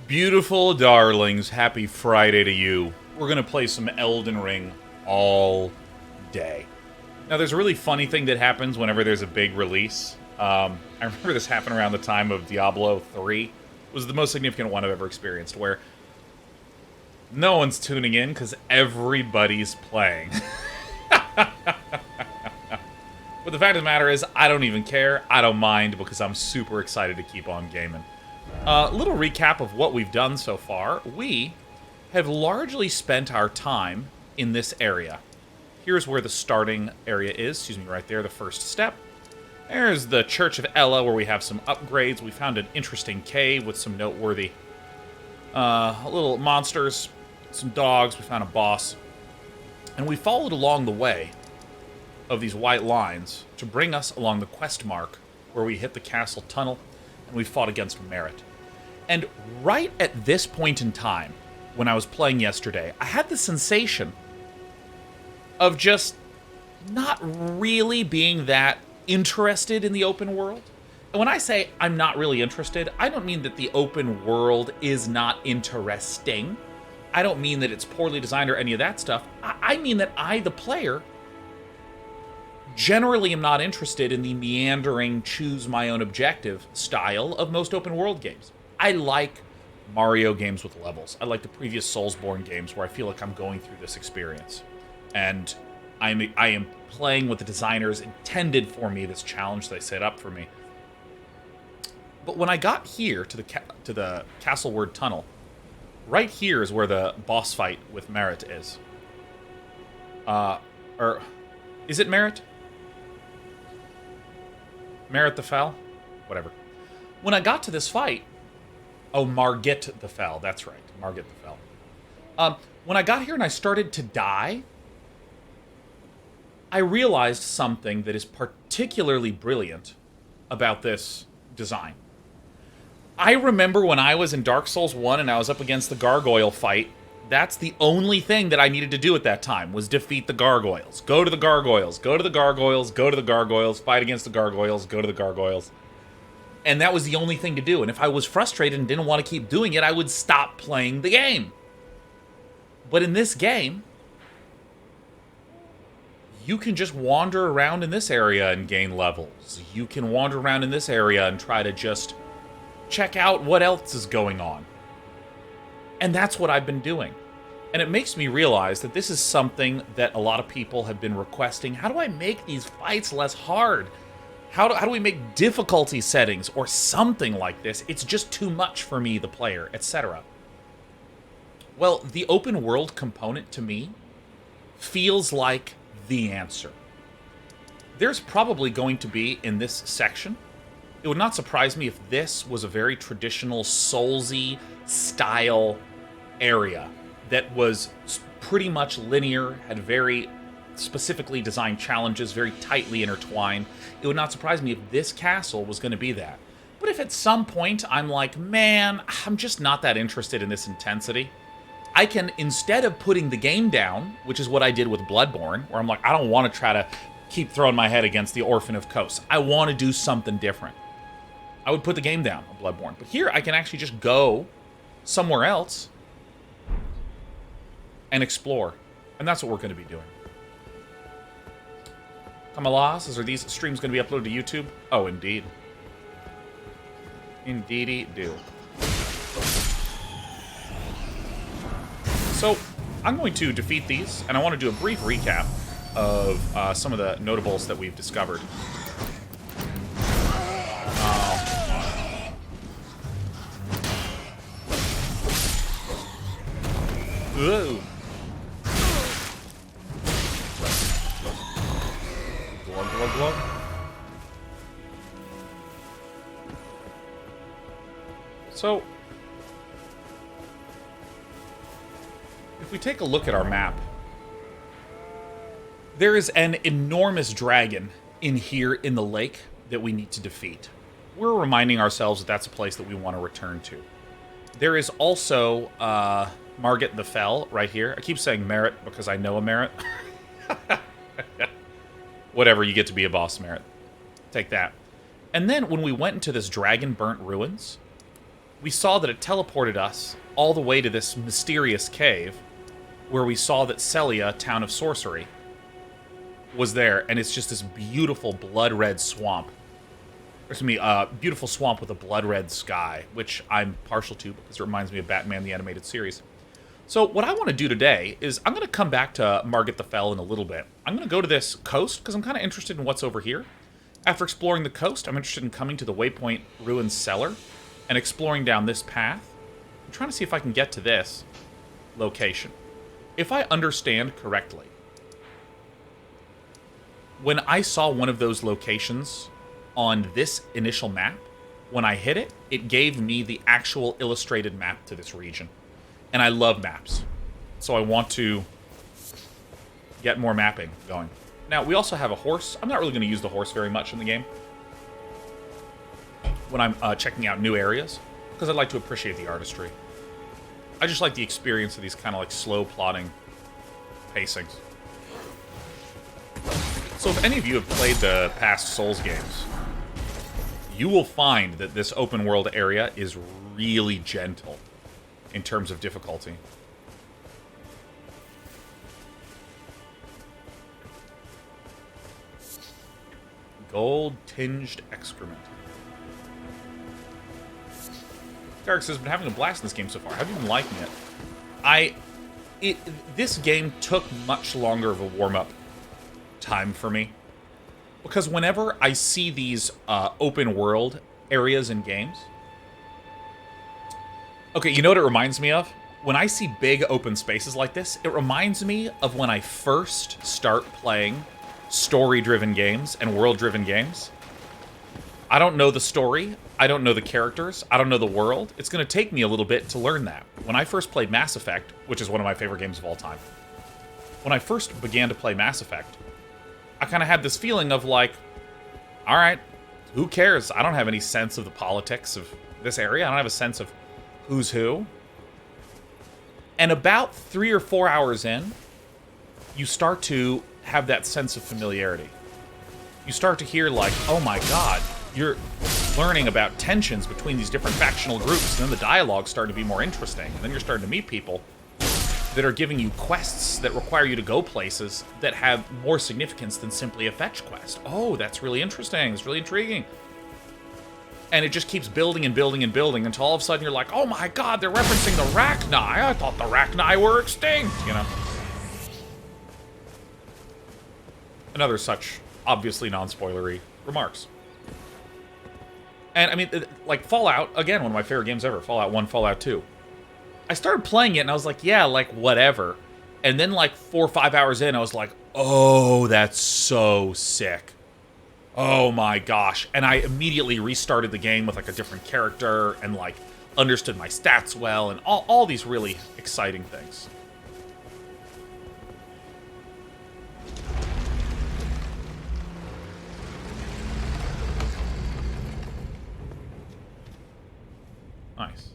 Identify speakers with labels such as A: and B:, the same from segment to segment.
A: Beautiful darlings, happy Friday to you. We're going to play some Elden Ring all day. Now, there's a really funny thing that happens whenever there's a big release. I remember this happened around the time of Diablo 3. It was the most significant one I've ever experienced, where no one's tuning in because everybody's playing. But the fact of the matter is, I don't even care. I don't mind because I'm super excited to keep on gaming. Little recap of what we've done so far. We have largely spent our time in this area. Here's where the starting area is. Excuse me, right there, the first step. There's the Church of Ella, where we have some upgrades. We found an interesting cave with some noteworthy little monsters, some dogs. We found a boss. And we followed along the way of these white lines to bring us along the quest mark where we hit the castle tunnel and we fought against Merit. And right at this point in time, when I was playing yesterday, I had the sensation of just not really being that interested in the open world. And when I say I'm not really interested, I don't mean that the open world is not interesting. I don't mean that it's poorly designed or any of that stuff. I mean that I, the player, generally am not interested in the meandering, choose-my-own-objective style of most open-world games. I like Mario games with levels. I like the previous Soulsborne games where I feel like I'm going through this experience. And I am playing what the designers intended for me, this challenge they set up for me. But when I got here to the Castleward Tunnel, right here is where the boss fight with Merit is. Or is it Merit? Merit the Fell? Whatever. When I got to this fight... Oh, Margit the Fell. That's right. Margit the Fell. When I got here and I started to die, I realized something that is particularly brilliant about this design. I remember when I was in Dark Souls 1 and I was up against the gargoyle fight, that's the only thing that I needed to do at that time, was defeat the gargoyles. Go to the gargoyles, go to the gargoyles, go to the gargoyles, fight against the gargoyles, go to the gargoyles. And that was the only thing to do. And if I was frustrated and didn't want to keep doing it, I would stop playing the game. But in this game, you can just wander around in this area and gain levels. You can wander around in this area and try to just check out what else is going on. And that's what I've been doing. And it makes me realize that this is something that a lot of people have been requesting. How do I make these fights less hard? How do we make difficulty settings or something like this? It's just too much for me, the player, etc. Well, the open world component to me feels like the answer. There's probably going to be in this section. It would not surprise me if this was a very traditional Soulsy style area that was pretty much linear, had very specifically designed challenges, very tightly intertwined. It would not surprise me if this castle was going to be that. But if at some point I'm like, man, I'm just not that interested in this intensity, I can, instead of putting the game down, which is what I did with Bloodborne, where I'm like, I don't want to try to keep throwing my head against the Orphan of Kos. I want to do something different. I would put the game down on Bloodborne. But here I can actually just go somewhere else and explore. And that's what we're going to be doing. Kamalas, are these streams going to be uploaded to YouTube? Oh, indeed. Indeedy do. So, I'm going to defeat these, and I want to do a brief recap of some of the notables that we've discovered. Ooh. Glug, glug, glug. So, if we take a look at our map, there is an enormous dragon in here in the lake that we need to defeat. We're reminding ourselves that that's a place that we want to return to. There is also Margit the Fell right here. I keep saying Merit because I know a Merit. Whatever, you get to be a boss, Merit. Take that. And then when we went into this dragon-burnt ruins, we saw that it teleported us all the way to this mysterious cave, where we saw that Celia, Town of Sorcery, was there, and it's just this beautiful blood-red swamp. There's gonna be a beautiful swamp with a blood-red sky, which I'm partial to because it reminds me of Batman the Animated Series. So what I want to do today is I'm going to come back to Margit the Fell in a little bit. I'm going to go to this coast because I'm kind of interested in what's over here. After exploring the coast, I'm interested in coming to the Waypoint Ruins Cellar and exploring down this path. I'm trying to see if I can get to this location. If I understand correctly, when I saw one of those locations on this initial map, when I hit it, it gave me the actual illustrated map to this region. And I love maps, so I want to get more mapping going. Now, we also have a horse. I'm not really going to use the horse very much in the game when I'm checking out new areas, because I'd like to appreciate the artistry. I just like the experience of these kind of like slow plodding pacings. So if any of you have played the past Souls games, you will find that this open world area is really gentle in terms of difficulty. Gold-tinged excrement. Derek says, been having a blast in this game so far. Have you been liking it? This game took much longer of a warm-up time for me. Because whenever I see these open world areas in games... Okay, you know what it reminds me of? When I see big open spaces like this, it reminds me of when I first start playing story-driven games and world-driven games. I don't know the story, I don't know the characters, I don't know the world. It's going to take me a little bit to learn that. When I first played Mass Effect, which is one of my favorite games of all time, when I first began to play Mass Effect, I kind of had this feeling of like, alright, who cares? I don't have any sense of the politics of this area, I don't have a sense of who's who. And about 3 or 4 hours in, you start to have that sense of familiarity. You start to hear like, oh my god, you're learning about tensions between these different factional groups, and then the dialogue's starting to be more interesting, and then you're starting to meet people that are giving you quests that require you to go places that have more significance than simply a fetch quest. Oh, that's really interesting, it's really intriguing. And it just keeps building and building and building until all of a sudden you're like, oh my god, they're referencing the Rachni. I thought the Rachni were extinct, you know? Another such obviously non-spoilery remarks. And I mean, like Fallout, again, one of my favorite games ever, Fallout 1, Fallout 2. I started playing it and I was like, yeah, like whatever. And then like 4 or 5 hours in, I was like, oh, that's so sick. Oh my gosh. And I immediately restarted the game with like a different character and like understood my stats well and all these really exciting things. Nice.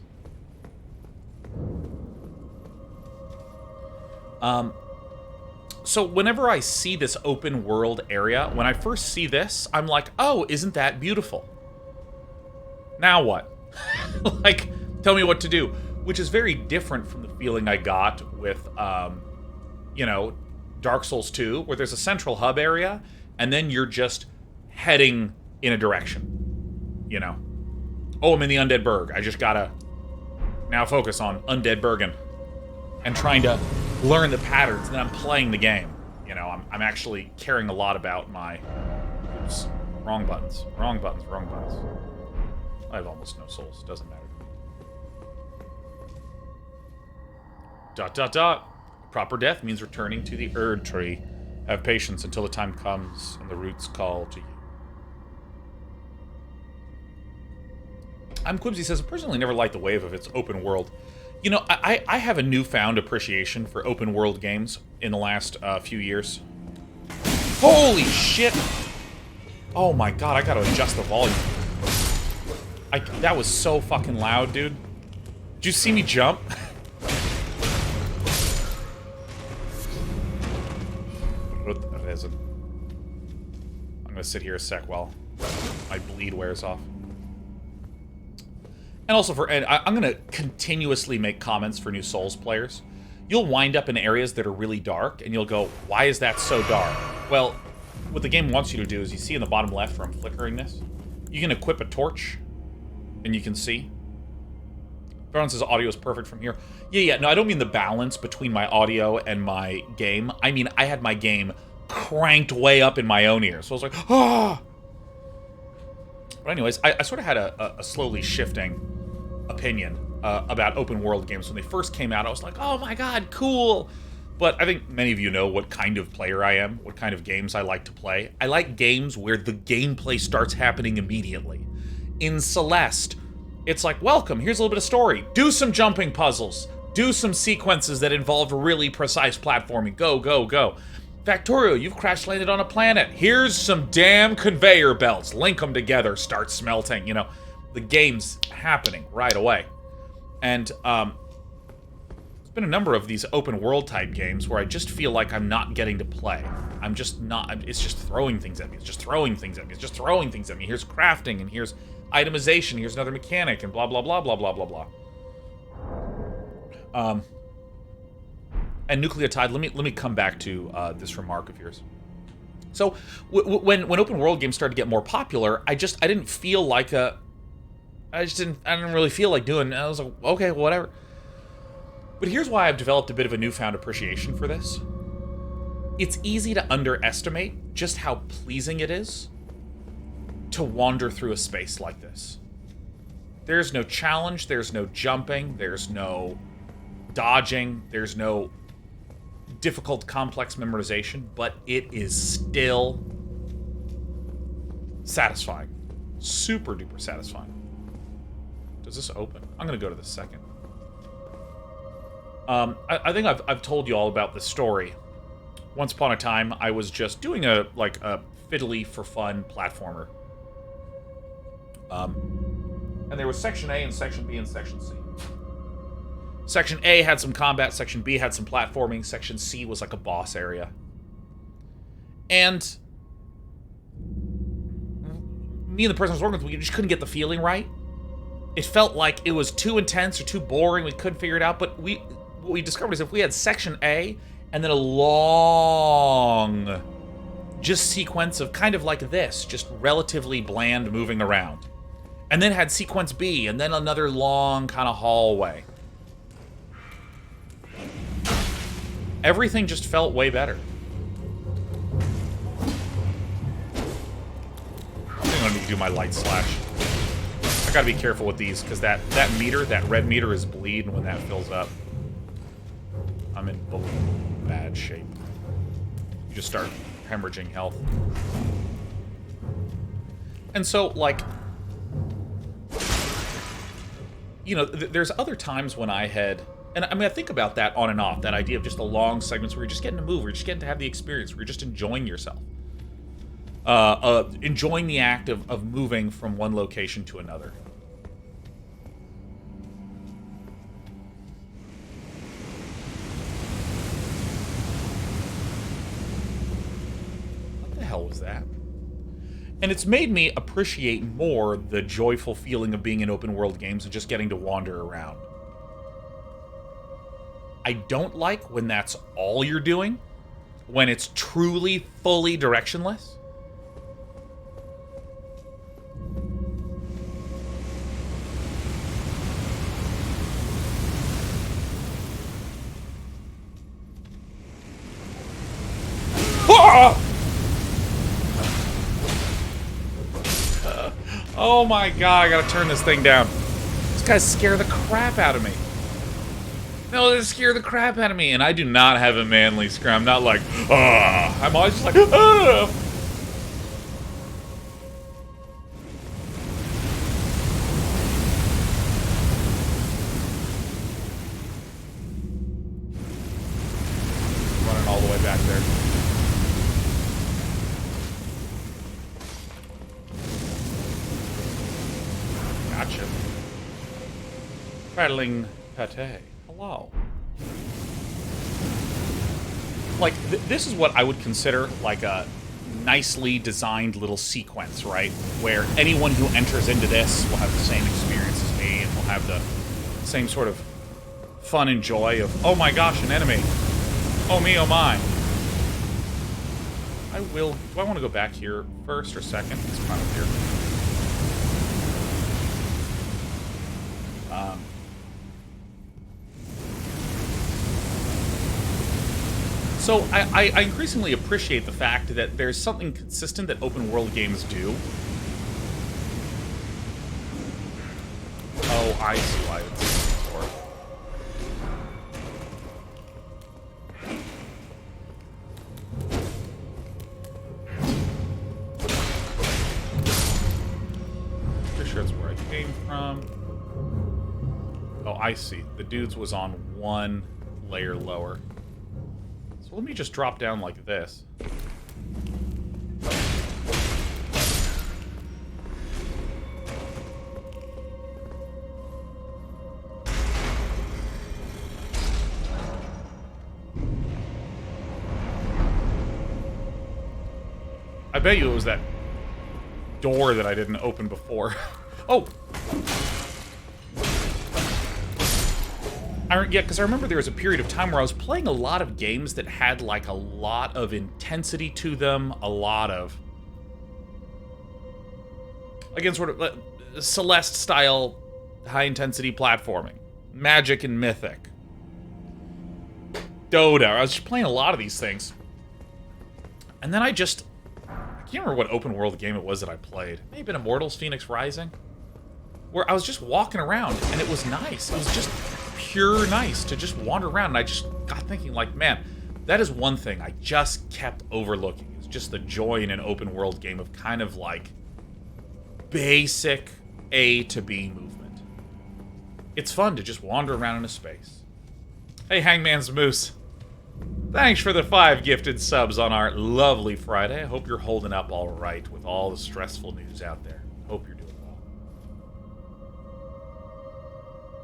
A: So whenever I see this open world area, when I first see this, I'm like, oh, isn't that beautiful? Now what? Like, tell me what to do. Which is very different from the feeling I got with, you know, Dark Souls 2, where there's a central hub area, and then you're just heading in a direction. You know? Oh, I'm in the Undead Burg. I just gotta now focus on Undead Bergen and trying to learn the patterns, and then I'm playing the game. You know, I'm actually caring a lot about my... Oops. Wrong buttons. Wrong buttons. Wrong buttons. I have almost no souls. Doesn't matter. Dot, dot, dot. Proper death means returning to the Erd tree. Have patience until the time comes and the roots call to you. I'm Quibsy says, I personally never liked the wave of its open world. You know, I have a newfound appreciation for open world games in the last few years. Holy shit! Oh my god, I gotta adjust the volume. That was so fucking loud, dude. Did you see me jump? I'm gonna sit here a sec while my bleed wears off. And also I'm going to continuously make comments for new Souls players. You'll wind up in areas that are really dark, and you'll go, why is that so dark? Well, what the game wants you to do is, you see in the bottom left where I'm flickering this, you can equip a torch, and you can see. Everyone says audio is perfect from here. Yeah, no, I don't mean the balance between my audio and my game. I mean, I had my game cranked way up in my own ear, so I was like, ah! But anyways, I sort of had a slowly shifting opinion about open world games. When they first came out, I was like, oh my god, cool! But I think many of you know what kind of player I am, what kind of games I like to play. I like games where the gameplay starts happening immediately. In Celeste, it's like, welcome, here's a little bit of story. Do some jumping puzzles. Do some sequences that involve really precise platforming. Go, go, go. Factorio, you've crash-landed on a planet. Here's some damn conveyor belts. Link them together, start smelting. You know, the game's happening right away. And there's been a number of these open-world type games where I just feel like I'm not getting to play. I'm just not. It's just throwing things at me. It's just throwing things at me. It's just throwing things at me. Here's crafting, and here's itemization. Here's another mechanic, and blah, blah, blah, blah, blah, blah, blah. And Nucleotide, let me come back to this remark of yours. So when open world games started to get more popular, I didn't feel like I didn't really feel like doing. I was like, okay, whatever. But here's why I've developed a bit of a newfound appreciation for this. It's easy to underestimate just how pleasing it is to wander through a space like this. There's no challenge, there's no jumping, there's no dodging, there's no difficult, complex memorization, but it is still satisfying. Super duper satisfying. Does this open? I'm gonna go to the second. I think I've told you all about this story. Once upon a time, I was just doing a fiddly for fun platformer. And there was Section A and Section B and Section C. Section A had some combat, Section B had some platforming, Section C was like a boss area. And me and the person I was working with, we just couldn't get the feeling right. It felt like it was too intense or too boring, we couldn't figure it out, but what we discovered is if we had Section A and then a long just sequence of kind of like this, just relatively bland moving around. And then had Sequence B, and then another long kind of hallway. Everything just felt way better. I think I'm gonna do my light slash. I gotta be careful with these, because that meter, that red meter is bleeding when that fills up. I'm in bad shape. You just start hemorrhaging health. And so, like, you know, there's other times when I had, and I mean, I think about that on and off, that idea of just the long segments where you're just getting to move, where you're just getting to have the experience, where you're just enjoying yourself. Enjoying the act of moving from one location to another. What the hell was that? And it's made me appreciate more the joyful feeling of being in open world games and just getting to wander around. I don't like when that's all you're doing, when it's truly, fully directionless. Ah! Oh my god, I gotta turn this thing down. These guys scare the crap out of me. No, they scare the crap out of me, and I do not have a manly scream. I'm not like, ah. I'm always just like, ah. Running all the way back there. Gotcha. Rattling pate. Hello. Like, this is what I would consider like a nicely designed little sequence, right? Where anyone who enters into this will have the same experience as me and will have the same sort of fun and joy of, oh my gosh, an enemy. Oh me, oh my. I will... Do I want to go back here first or second? It's kind of weird. So I increasingly appreciate the fact that there's something consistent that open world games do. Oh, I see why it's before. Pretty sure that's where I came from. Oh, I see. The dude's was on one layer lower. So let me just drop down like this. I bet you it was that door that I didn't open before. Oh! Yeah, because I remember there was a period of time where I was playing a lot of games that had, like, a lot of intensity to them, a lot of... Again, sort of Celeste-style high-intensity platforming. Magic and Mythic. Dota. I was just playing a lot of these things. And then I can't remember what open-world game it was that I played. It may have been Immortals Phoenix Rising. Where I was just walking around, and it was nice. It was just pure nice to just wander around, and I just got thinking, like, man, that is one thing I just kept overlooking. It's just the joy in an open world game of kind of like basic A to B movement. It's fun to just wander around in a space. Hey, Hangman's Moose. Thanks for the 5 gifted subs on our lovely Friday. I hope you're holding up all right with all the stressful news out there. Hope you're doing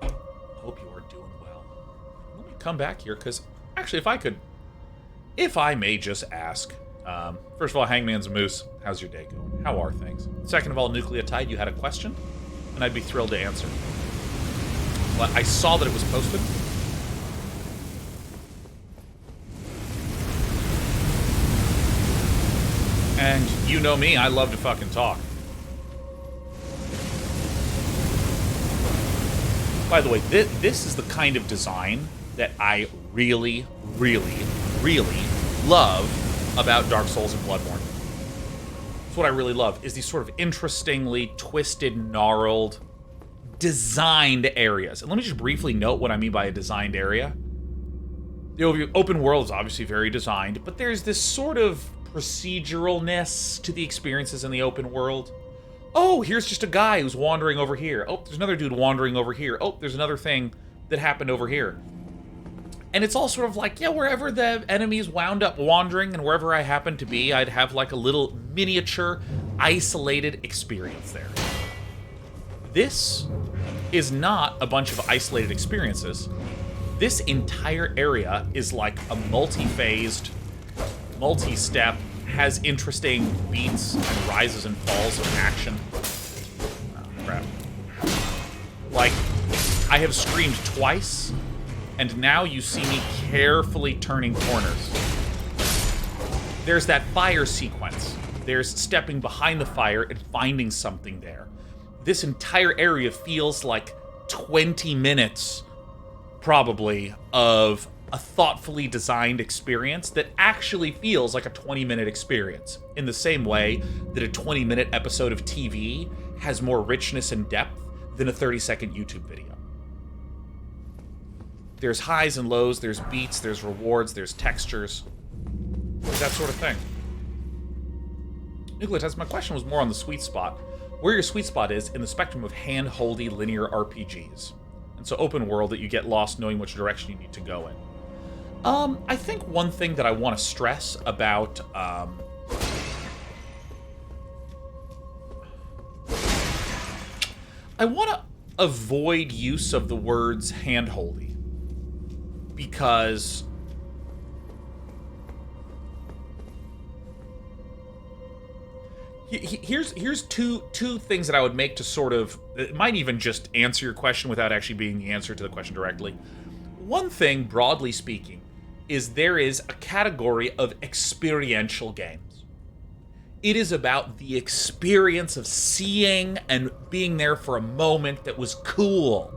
A: well. Hope you are doing well. Let me come back here, because actually, if I may just ask, first of all, Hangman's Moose, how's your day going? How are things? Second of all, Nucleotide, you had a question, and I'd be thrilled to answer. But I saw that it was posted. And you know me, I love to fucking talk. By the way, this is the kind of design that I really, really, really love about Dark Souls and Bloodborne. That's what I really love, is these sort of interestingly twisted, gnarled, designed areas. And let me just briefly note what I mean by a designed area. The open world is obviously very designed, but there's this sort of proceduralness to the experiences in the open world. Oh, here's just a guy who's wandering over here. Oh, there's another dude wandering over here. Oh, there's another thing that happened over here. And it's all sort of like, yeah, wherever the enemies wound up wandering and wherever I happened to be, I'd have like a little miniature, isolated experience there. This is not a bunch of isolated experiences. This entire area is like a multi-phased, multi-step, has interesting beats and rises and falls of action. Oh, crap. Like, I have screamed twice, and now you see me carefully turning corners. There's that fire sequence. There's stepping behind the fire and finding something there. This entire area feels like 20 minutes, probably, of a thoughtfully designed experience that actually feels like a 20-minute experience, in the same way that a 20-minute episode of TV has more richness and depth than a 30-second YouTube video. There's highs and lows, there's beats, there's rewards, there's textures. There's that sort of thing. Nucleotide, my question was more on the sweet spot. Where your sweet spot is in the spectrum of hand-holdy linear RPGs. And so open world that you get lost knowing which direction you need to go in. I think one thing that I want to stress about, I want to avoid use of the words hand-holdy, because here's two things that I would make to sort of It might even just answer your question without actually being the answer to the question directly. One thing, broadly speaking, is there is a category of experiential games. It is about the experience of seeing and being there for a moment that was cool.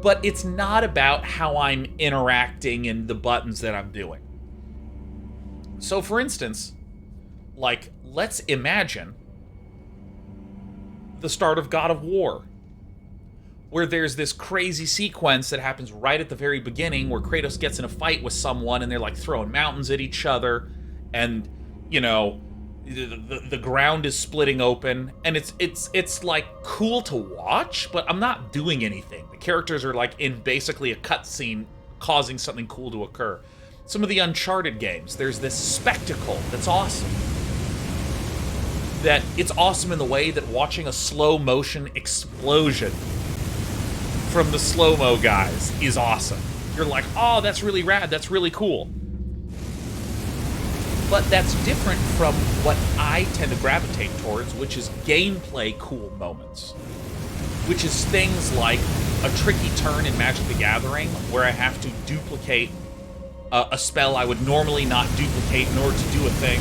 A: But it's not about how I'm interacting and the buttons that I'm doing. So, for instance, like, let's imagine the start of God of War, where there's this crazy sequence that happens right at the very beginning where Kratos gets in a fight with someone and they're like throwing mountains at each other, and you know, the ground is splitting open, and it's like cool to watch, but I'm not doing anything. The characters are like in basically a cutscene causing something cool to occur. Some of the Uncharted games, there's this spectacle that's awesome. That it's awesome in the way that watching a slow motion explosion from the slow-mo guys is awesome. You're like, oh, that's really rad, that's really cool. But that's different from what I tend to gravitate towards, which is gameplay cool moments. Which is things like a tricky turn in Magic the Gathering, where I have to duplicate a spell I would normally not duplicate in order to do a thing.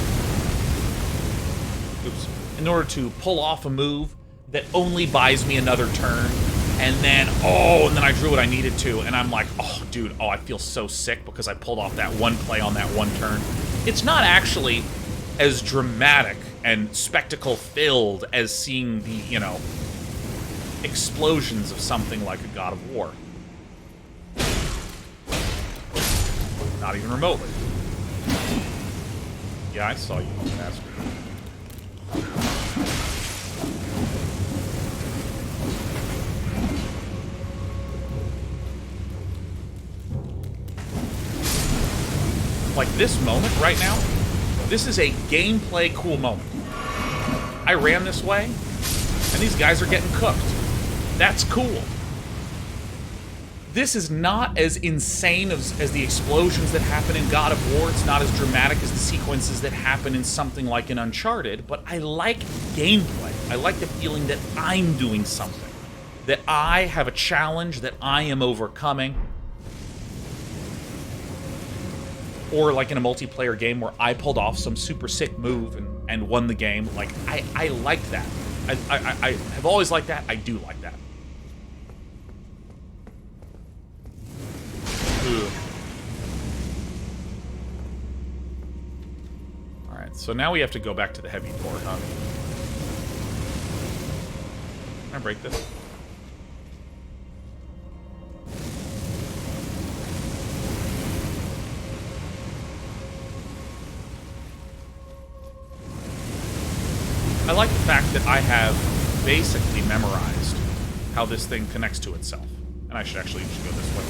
A: Oops. In order to pull off a move that only buys me another turn, and then I drew what I needed to, and I'm like, oh, dude, I feel so sick because I pulled off that one play on that one turn. It's not actually as dramatic and spectacle-filled as seeing the, you know, explosions of something like a God of War. Not even remotely. Yeah, I saw you, bastard. Like this moment right now, this is a gameplay cool moment. I ran this way, and these guys are getting cooked. That's cool. This is not as insane as the explosions that happen in God of War. It's not as dramatic as the sequences that happen in something like in Uncharted, but I like gameplay. I like the feeling that I'm doing something, that I have a challenge that I am overcoming. Or like in a multiplayer game where I pulled off some super sick move and won the game. Like, I like that. I have always liked that. I do like that. Ugh. Alright, so now we have to go back to the heavy door, huh? Can I break this? I like the fact that I have basically memorized how this thing connects to itself. And I should actually just go this way.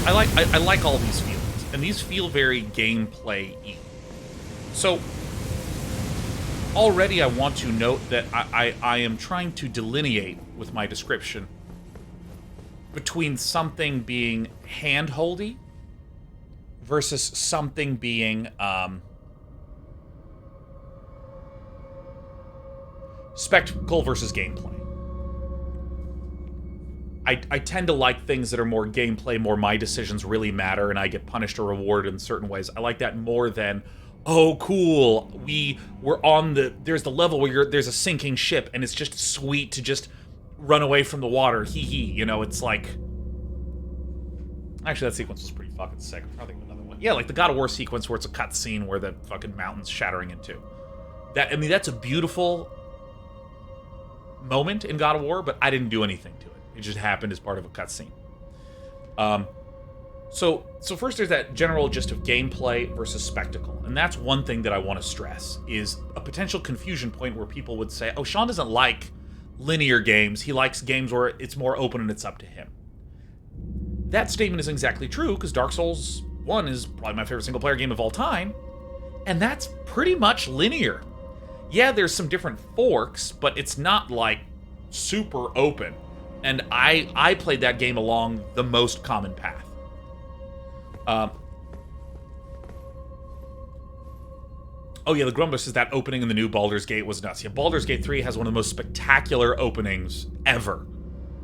A: I like all these feelings, and these feel very gameplay-y. So, already I want to note that I am trying to delineate with my description between something being hand-holdy versus something being, spectacle versus gameplay. I tend to like things that are more gameplay, more my decisions really matter, and I get punished or rewarded in certain ways. I like that more than, oh, cool, we're on there's the level where there's a sinking ship, and it's just sweet to just run away from the water, hee-hee, you know, it's like... Actually, that sequence was pretty fucking sick. I'm trying to think of another one. Yeah, like the God of War sequence where it's a cutscene where the fucking mountain's shattering in two. I mean, that's a beautiful moment in God of War, but I didn't do anything to it. It just happened as part of a cutscene. So first there's that general gist of gameplay versus spectacle, and that's one thing that I want to stress, is a potential confusion point where people would say, oh, Sean doesn't like linear games, he likes games where it's more open and it's up to him. That statement is exactly true, because Dark Souls 1 is probably my favorite single-player game of all time, and that's pretty much linear. Yeah, there's some different forks, but it's not, like, super open. And I played that game along the most common path. Oh yeah, the Grumbler says that opening in the new Baldur's Gate was nuts. Yeah, Baldur's Gate 3 has one of the most spectacular openings ever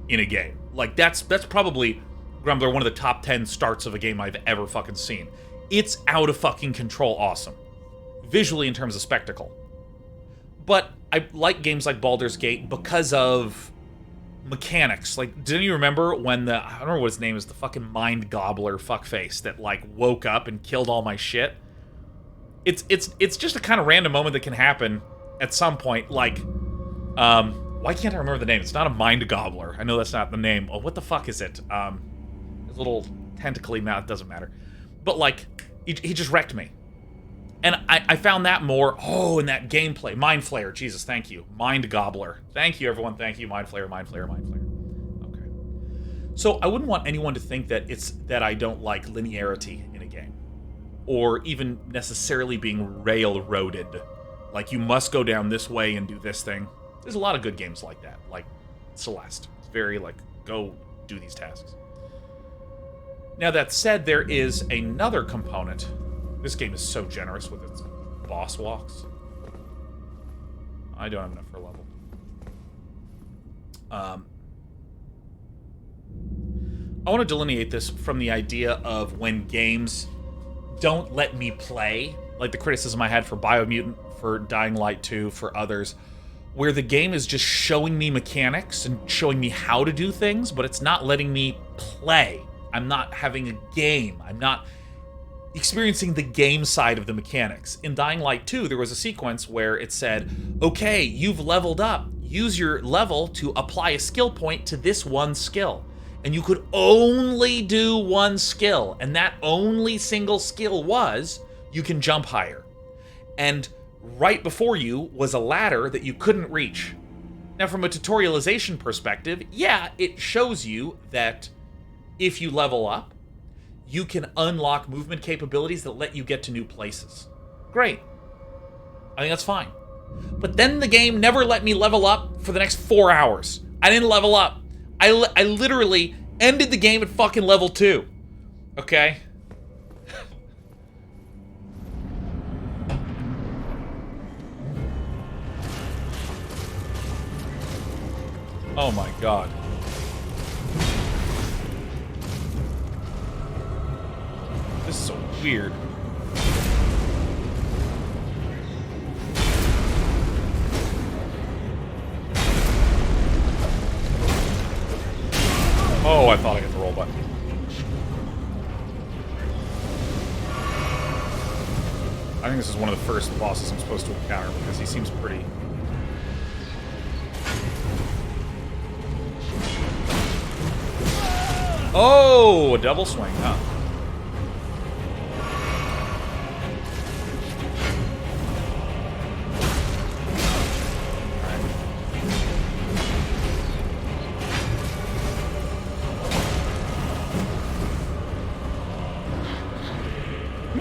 A: in a game. Like, that's probably, Grumbler, one of the top 10 starts of a game I've ever fucking seen. It's out of fucking control awesome. Visually, in terms of spectacle. But I like games like Baldur's Gate because of mechanics. Like, didn't you remember when I don't remember what his name is, the fucking mind gobbler fuckface that, like, woke up and killed all my shit? It's just a kind of random moment that can happen at some point, like, why can't I remember the name? It's not a mind gobbler. I know that's not the name. Oh, what the fuck is it? His little tentacly mouth, doesn't matter. But, like, he just wrecked me. And I found that more, in that gameplay. Mind Flayer, Jesus, thank you. Mind Gobbler. Thank you, everyone, thank you. Mind Flayer, Mind Flayer, Mind Flayer. Okay. So I wouldn't want anyone to think that I don't like linearity in a game. Or even necessarily being railroaded. Like, you must go down this way and do this thing. There's a lot of good games like that. Like Celeste. It's very, like, go do these tasks. Now, that said, there is another component. This game is so generous with its boss walks. I don't have enough for a level. I want to delineate this from the idea of when games don't let me play, like the criticism I had for Biomutant, for Dying Light 2, for others, where the game is just showing me mechanics and showing me how to do things, but it's not letting me play. I'm not having a game. I'm not experiencing the game side of the mechanics. In Dying Light 2, there was a sequence where it said, okay, you've leveled up. Use your level to apply a skill point to this one skill. And you could only do one skill. And that only single skill was, you can jump higher. And right before you was a ladder that you couldn't reach. Now, from a tutorialization perspective, yeah, it shows you that if you level up, you can unlock movement capabilities that let you get to new places. Great. I think that's fine. But then the game never let me level up for the next 4 hours. I didn't level up. I literally ended the game at fucking level 2. Okay? Oh my god. This is so weird. Oh, I thought I hit the roll button. I think this is one of the first bosses I'm supposed to encounter because he seems pretty... Oh, a double swing, huh?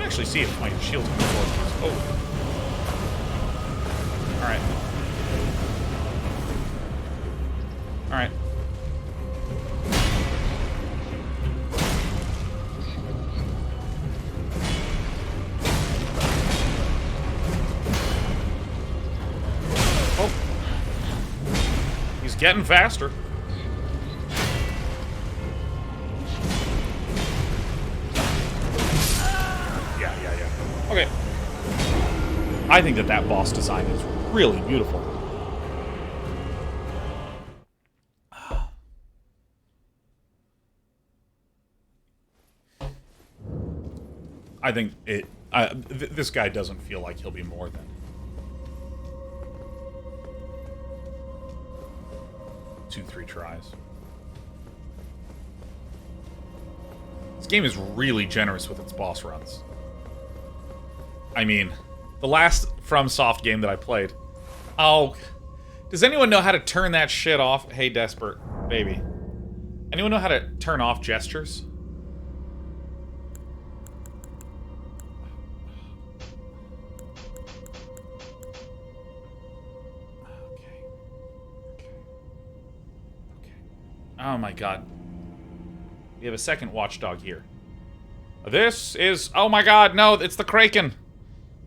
A: Actually see if my shield's coming forward. Oh. Alright. Alright. Oh. He's getting faster. Okay. I think that boss design is really beautiful. I think this guy doesn't feel like he'll be more than 2-3 tries. This game is really generous with its boss runs. I mean, the last FromSoft game that I played. Oh, does anyone know how to turn that shit off? Hey, Desperate Baby. Anyone know how to turn off gestures? Okay. Oh my god. We have a second watchdog here. This is... Oh my god, no, it's the Kraken.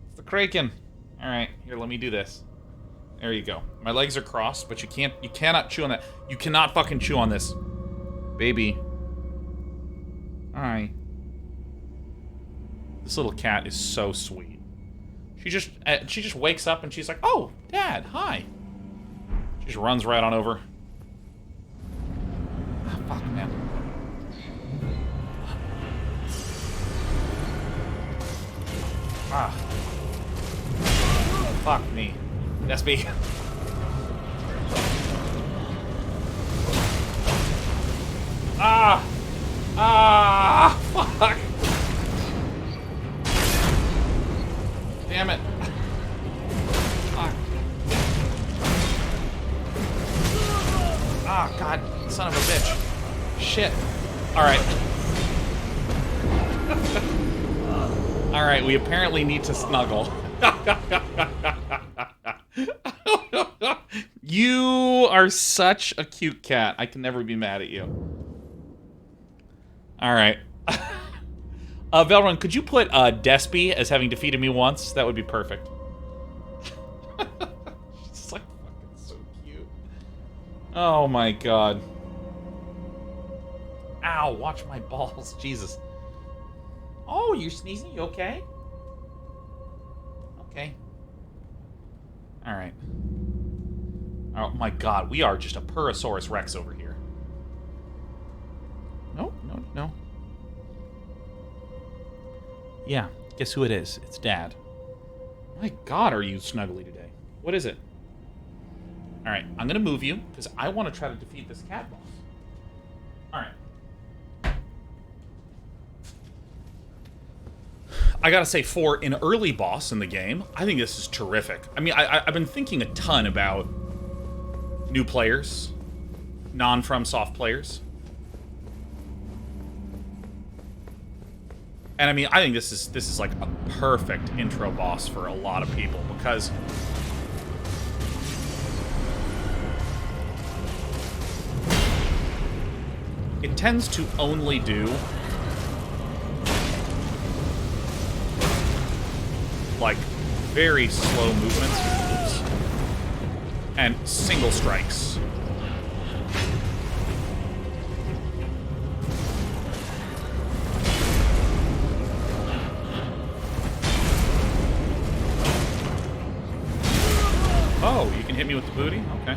A: It's the Kraken. Alright, here, let me do this. There you go. My legs are crossed, but you cannot chew on that. You cannot fucking chew on this. Baby. Hi. This little cat is so sweet. She just wakes up and she's like, "Oh, Dad, hi." She just runs right on over. Ah, fuck, man. Ah. Fuck me. That's me. Ah! Ah! Fuck! Damn it. Fuck. Ah, God. Son of a bitch. Shit. Alright. Alright, we apparently need to snuggle. You are such a cute cat. I can never be mad at you. Alright. Velrun, could you put Despy as having defeated me once? That would be perfect. She's like fucking so cute. Oh my god. Ow, watch my balls. Jesus. Oh, you're sneezing? You okay? Okay. Alright. Oh my god, we are just a Purosaurus Rex over here. No, no, no. Yeah, guess who it is? It's Dad. My god, are you snuggly today? What is it? Alright, I'm gonna move you, because I want to try to defeat this cat boss. Alright. I gotta say, for an early boss in the game, I think this is terrific. I mean, I've been thinking a ton about new players, non-FromSoft players. And I mean, I think this is like a perfect intro boss for a lot of people, because it tends to only do like very slow movements and single strikes. Oh, you can hit me with the booty? Okay.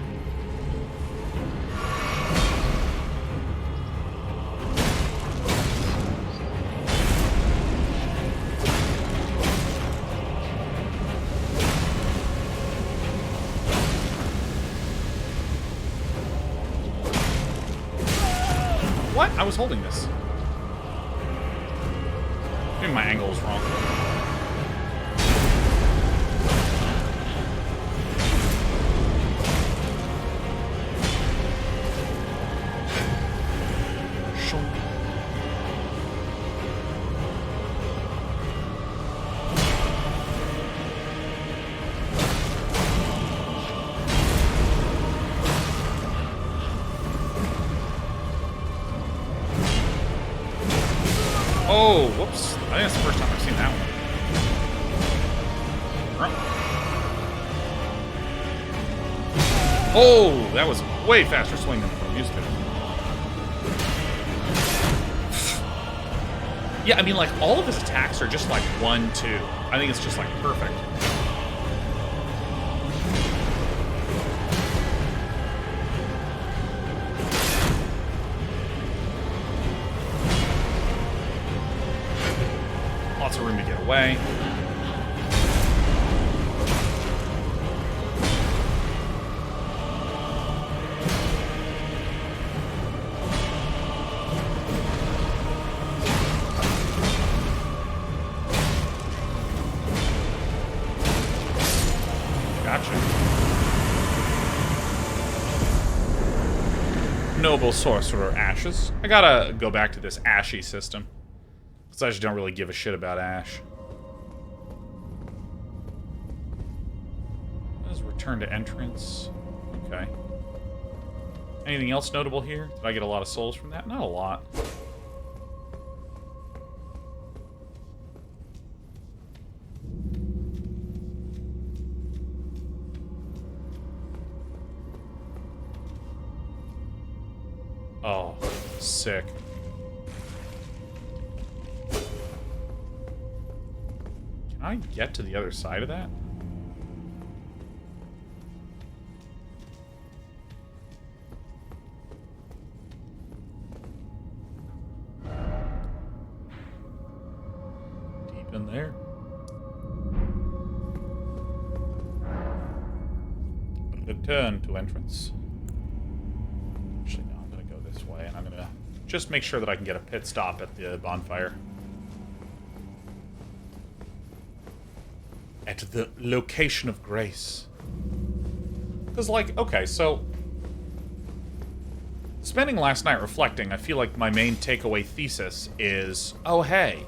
A: What? I was holding this. Maybe my angle was wrong. Oh, whoops. I think that's the first time I've seen that one. Oh, that was way faster swing than I'm used to. Yeah, I mean, like, all of his attacks are just like 1-2. I think it's just like perfect. Lots of room to get away. Gotcha. Noble Sorcerer Ashes. I gotta go back to this Ashy system. Because I just don't really give a shit about Ash. Let's return to entrance. Okay. Anything else notable here? Did I get a lot of souls from that? Not a lot. Sick. Can I get to the other side of that? Deep in there. Return to entrance. Actually, no, I'm going to go this way, and I'm going to just make sure that I can get a pit stop at the bonfire. At the location of grace. Because, like, okay, so... spending last night reflecting, I feel like my main takeaway thesis is, oh, hey,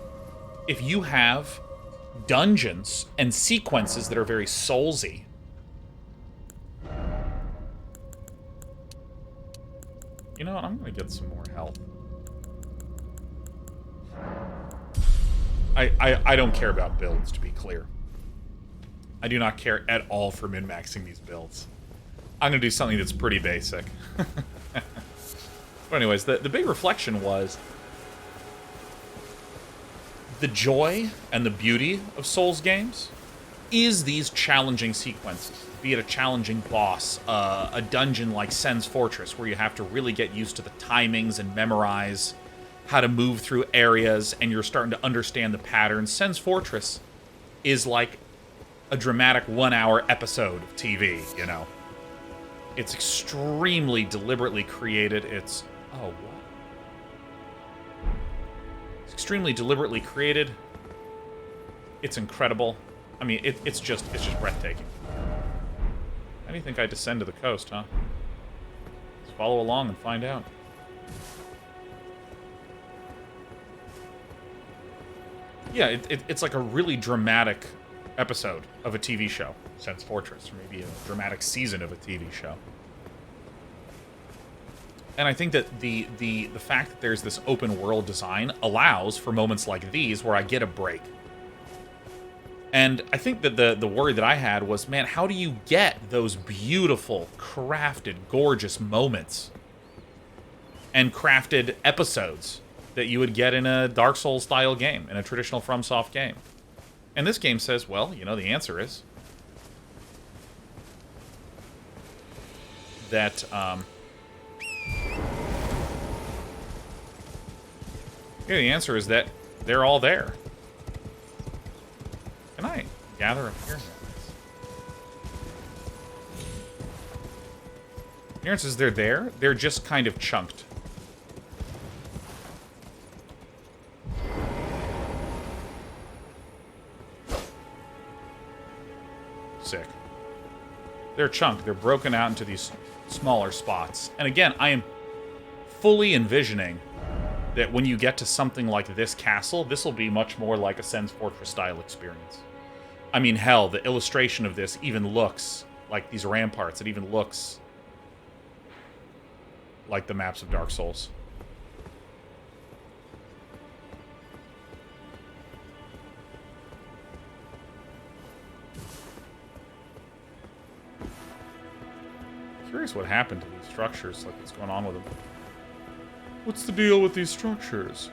A: if you have dungeons and sequences that are very soulsy, you know what? I'm going to get some more health. I don't care about builds, to be clear. I do not care at all for min-maxing these builds. I'm going to do something that's pretty basic. But anyways, the big reflection was the joy and the beauty of Souls games is these challenging sequences. Be it a challenging boss, a dungeon like Sen's Fortress, where you have to really get used to the timings and memorize how to move through areas, and you're starting to understand the patterns. Sen's Fortress is like a dramatic 1-hour episode of TV, you know? It's extremely deliberately created. It's... oh, what? It's extremely deliberately created. It's incredible. I mean, it's just breathtaking. How do you think I descend to the coast, huh? Let's follow along and find out. Yeah, it's like a really dramatic episode of a TV show, Sen's Fortress, or maybe a dramatic season of a TV show. And I think that the fact that there's this open world design allows for moments like these where I get a break. And I think that the worry that I had was, man, how do you get those beautiful, crafted, gorgeous moments and crafted episodes that you would get in a Dark Souls-style game, in a traditional FromSoft game? And this game says, well, you know, the answer is that, the answer is that they're all there. Can I gather up here? The answer is they're there. They're just kind of chunked. Sick. They're chunked. They're broken out into these smaller spots. And again, I am fully envisioning that when you get to something like this castle, this will be much more like a Sen's Fortress style experience. I mean, hell, the illustration of this even looks like these ramparts. It even looks like the maps of Dark Souls. Curious what happened to these structures, like what's going on with them. What's the deal with these structures?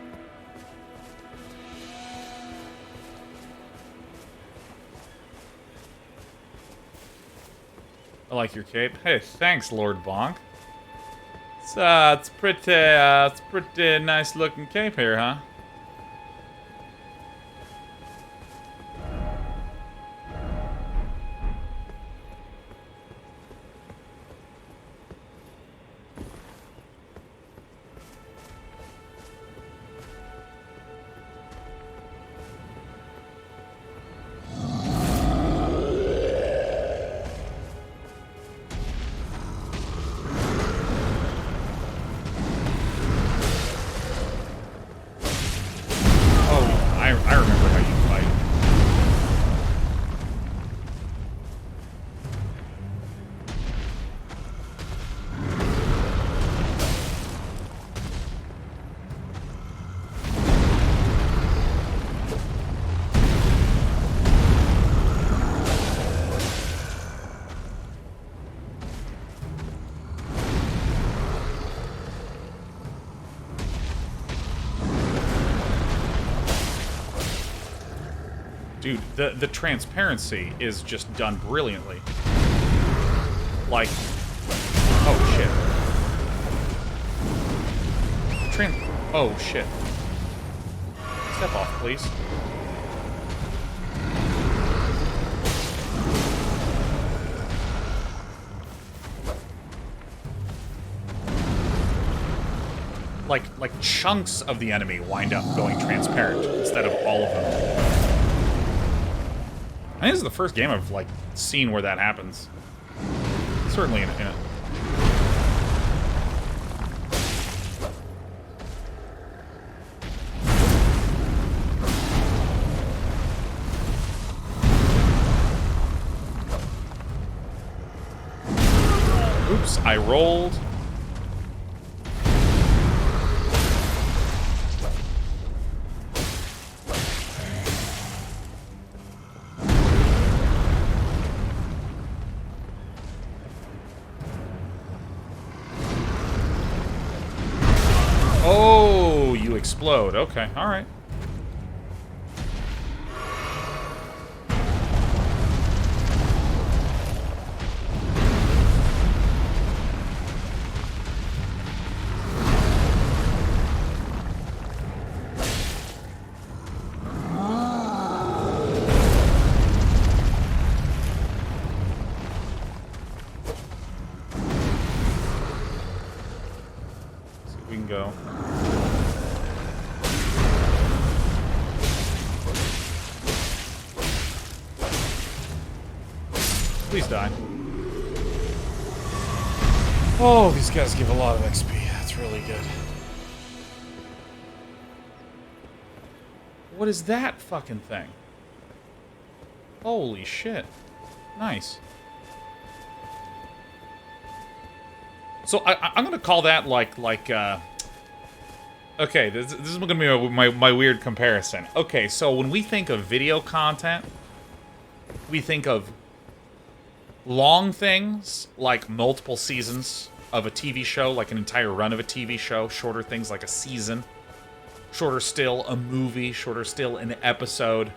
A: I like your cape. Hey, thanks, Lord Bonk. It's pretty nice looking cape here, huh? Dude, the transparency is just done brilliantly. Like, oh shit. Oh shit. Step off, please. Like chunks of the enemy wind up going transparent instead of all of them. I think this is the first game I've like seen where that happens. Certainly in a Oops, I rolled. Oh, you explode. Okay, all right. We can go. Please die. Oh, these guys give a lot of XP. That's really good. What is that fucking thing? Holy shit. Nice. So I'm gonna call that okay, this is gonna be my weird comparison. Okay, so when we think of video content, we think of long things like multiple seasons of a TV show, like an entire run of a TV show, shorter things like a season, shorter still a movie, shorter still an episode,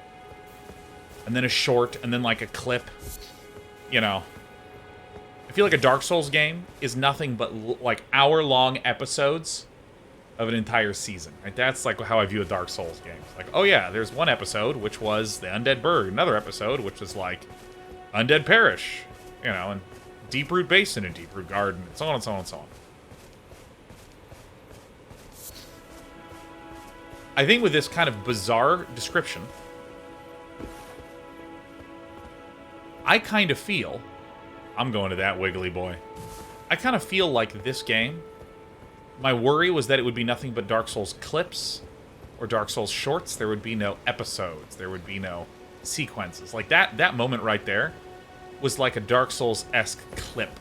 A: and then a short, and then like a clip, you know. I feel like a Dark Souls game is nothing but like hour-long episodes of an entire season, right? That's like how I view a Dark Souls game. It's like, oh yeah, there's one episode, which was the Undead Burg, another episode, which was like Undead Parish, you know, and Deeproot Basin and Deeproot Garden, and so on and so on and so on. I think with this kind of bizarre description, I kind of feel... I'm going to that wiggly boy. I kind of feel like this game, my worry was that it would be nothing but Dark Souls clips or Dark Souls shorts. There would be no episodes. There would be no sequences. Like that moment right there was like a Dark Souls-esque clip,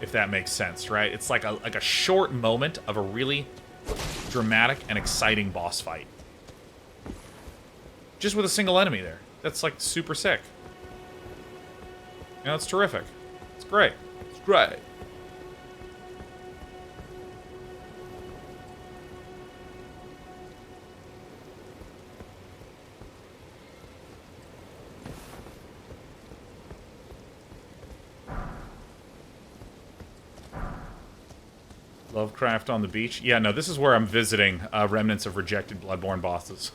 A: if that makes sense, right? It's like a short moment of a really dramatic and exciting boss fight. Just with a single enemy there. That's like super sick. You know, it's terrific. It's great. It's great. Lovecraft on the beach. Yeah, no, this is where I'm visiting remnants of rejected Bloodborne bosses.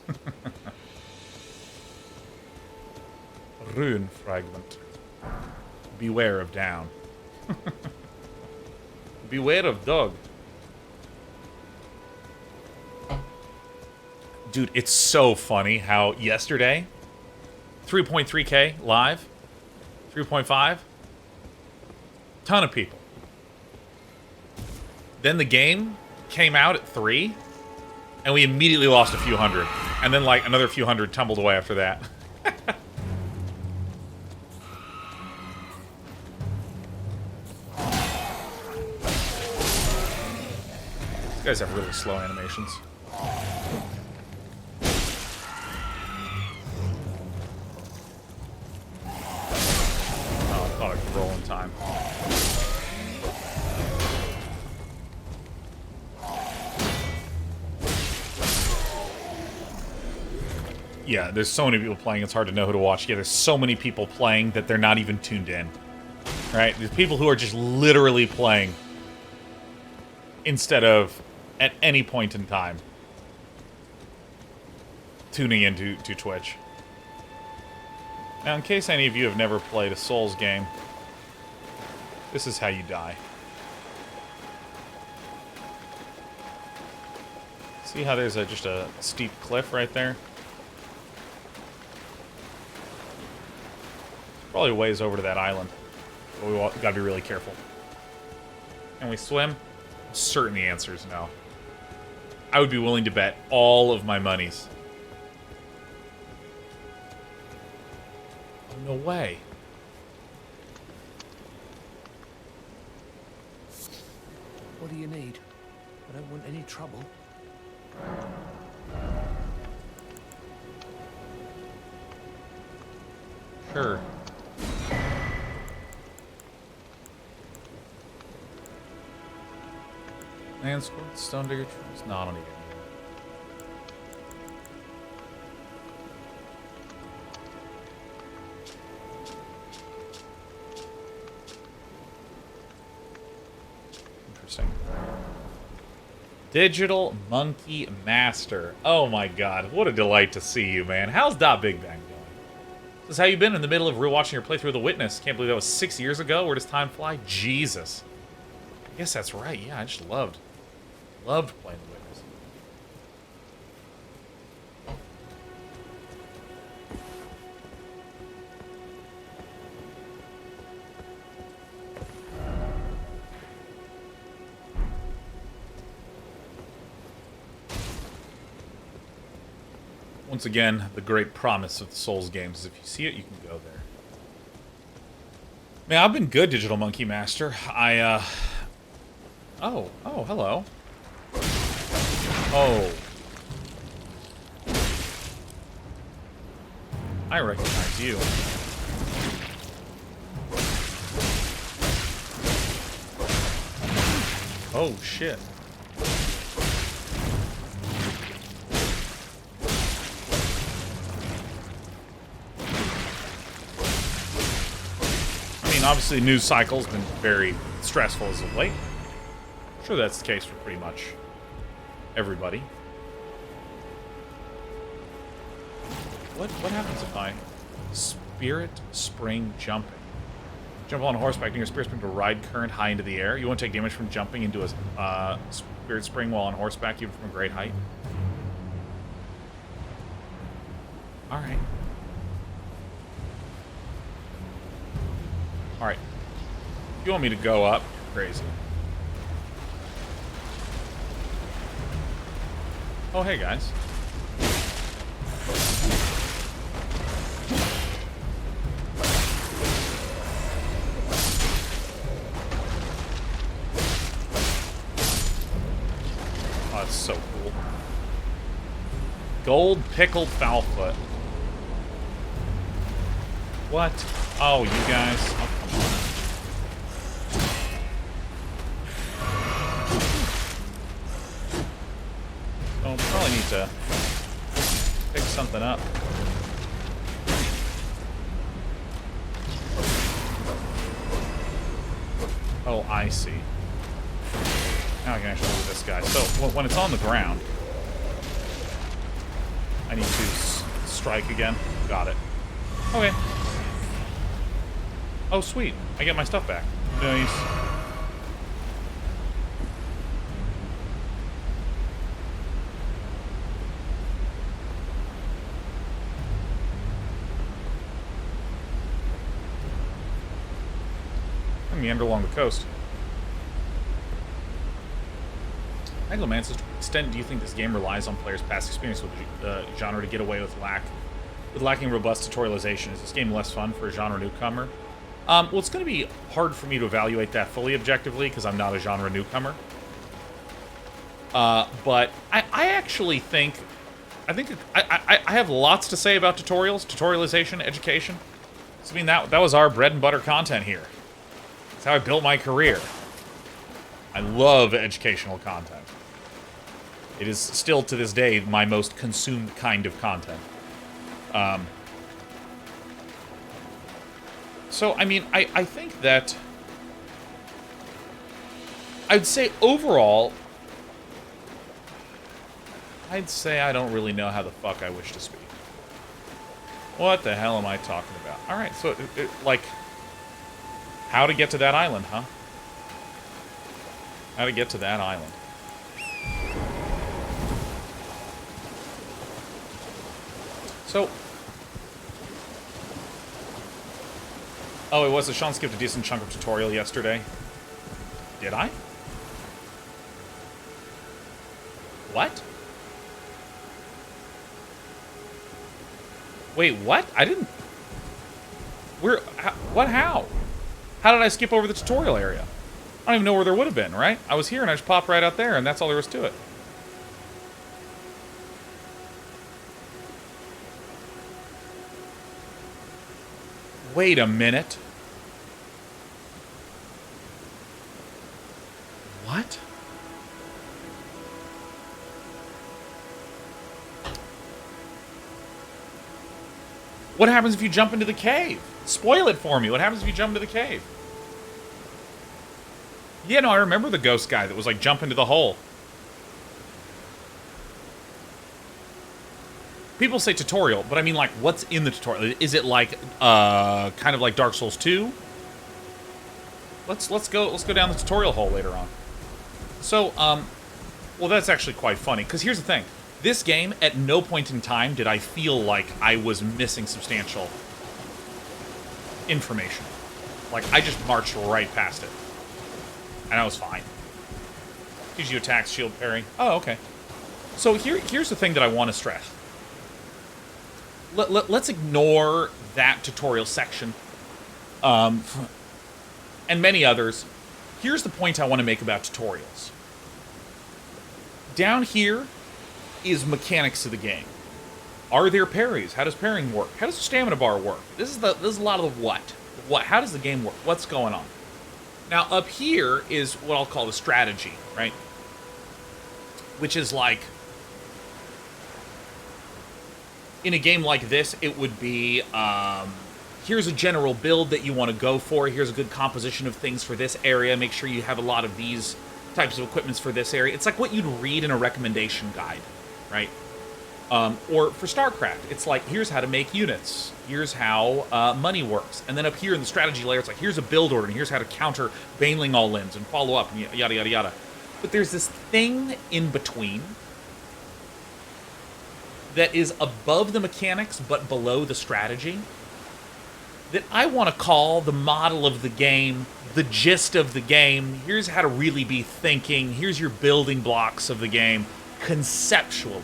A: Rune fragment. Beware of down. Beware of dog. Dude, it's so funny how yesterday, 3.3K live, 3.5, ton of people. Then the game came out at 3, and we immediately lost a few hundred. And then, like, another few hundred tumbled away after that. These guys have really slow animations. Oh, I thought I could roll in time. Yeah, there's so many people playing, it's hard to know who to watch. Yeah, there's so many people playing that they're not even tuned in. Right? There's people who are just literally playing instead of at any point in time tuning into Twitch. Now, in case any of you have never played a Souls game, this is how you die. See how there's just a steep cliff right there? Probably ways over to that island. But we gotta be really careful. Can we swim? I'm certain the answer is no. I would be willing to bet all of my monies. Oh, no way.
B: What do you need? I don't want any trouble.
A: Sure. Man, scored stone digger trees. No, I don't need it. Interesting. Digital Monkey Master. Oh my god, what a delight to see you, man. How's Big Bang going? This is how you been in the middle of rewatching your playthrough of The Witness. Can't believe that was 6 years ago. Where does time fly? Jesus. I guess that's right. Yeah, I just loved playing The Witness. Once again, the great promise of the Souls games is if you see it, you can go there. Man, I've been good, Digital Monkey Master. Oh, hello. Oh. I recognize you. Oh, shit. Obviously, news cycle's been very stressful as of late. I'm sure that's the case for pretty much everybody. What happens if I Spirit Spring jumping? Jump on horseback near Spirit Spring to ride current high into the air. You won't take damage from jumping into a Spirit Spring while on horseback, even from a great height. All right. Alright. If you want me to go up, you're crazy. Oh, hey, guys. Oh, that's so cool. Gold pickled Foulfoot. What? Oh, you guys. Oh, oh, probably need to pick something up. Oh, I see. Now I can actually do this guy. So, when it's on the ground, I need to strike again. Got it. Okay. Oh, sweet. I get my stuff back. Nice. I meander along the coast. Angloman says, to what extent do you think this game relies on players' past experience with the genre to get away with lacking robust tutorialization? Is this game less fun for a genre newcomer? Well, it's going to be hard for me to evaluate that fully objectively because I'm not a genre newcomer. But I actually think I have lots to say about tutorials, tutorialization, education. So, I mean, that was our bread and butter content here. That's how I built my career. I love educational content. It is still, to this day, my most consumed kind of content. So, I mean, I think that... I'd say overall... I'd say I don't really know how the fuck I wish to speak. What the hell am I talking about? Alright, so, like... How to get to that island, huh? How to get to that island. So... Oh, it was. Sean skipped a decent chunk of tutorial yesterday. Did I? What? Wait, what? I didn't... What, how? How did I skip over the tutorial area? I don't even know where there would have been, right? I was here and I just popped right out there and that's all there was to it. Wait a minute. What? What happens if you jump into the cave? Spoil it for me. What happens if you jump into the cave? Yeah, no, I remember the ghost guy that was like, jump into the hole. People say tutorial, but I mean, like, what's in the tutorial? Is it like, kind of like Dark Souls 2? Let's go down the tutorial hole later on. So, well, that's actually quite funny, because here's the thing. This game, at no point in time did I feel like I was missing substantial information. Like, I just marched right past it. And I was fine. Gives you attacks, shield parry. Oh, okay. So here's the thing that I want to stress. Let's ignore that tutorial section. And many others. Here's the point I want to make about tutorials. Down here is mechanics of the game. Are there parries? How does parrying work? How does the stamina bar work? This is a lot of the what. How does the game work? What's going on? Now, up here is what I'll call the strategy, right? Which is like, in a game like this, it would be, here's a general build that you want to go for. Here's a good composition of things for this area. Make sure you have a lot of these types of equipments for this area. It's like what you'd read in a recommendation guide, right? Or for StarCraft, it's like, here's how to make units. Here's how money works. And then up here in the strategy layer, it's like, here's a build order, and here's how to counter Baneling all-ins and follow up, and yada, yada, yada. But there's this thing in between that is above the mechanics, but below the strategy, that I want to call the model of the game, the gist of the game. Here's how to really be thinking. Here's your building blocks of the game, conceptually.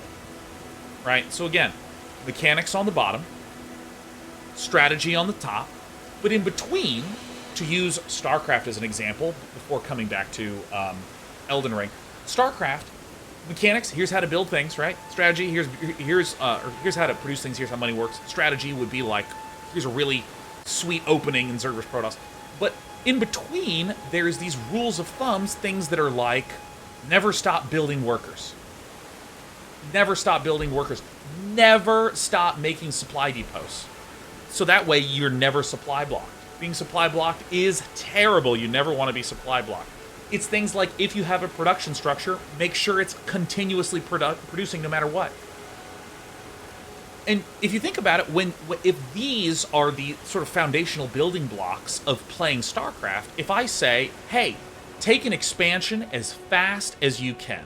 A: Right? So again, mechanics on the bottom, strategy on the top, but in between, to use StarCraft as an example, before coming back to Elden Ring, StarCraft, mechanics, here's how to build things, right? Strategy, here's how to produce things, here's how money works. Strategy would be like, here's a really sweet opening in Zergris Protoss. But in between, there's these rules of thumbs, things that are like, never stop building workers. Never stop building workers. Never stop making supply depots. So that way, you're never supply blocked. Being supply blocked is terrible. You never want to be supply blocked. It's things like, if you have a production structure, make sure it's continuously producing no matter what. And if you think about it, if these are the sort of foundational building blocks of playing StarCraft, if I say, hey, take an expansion as fast as you can,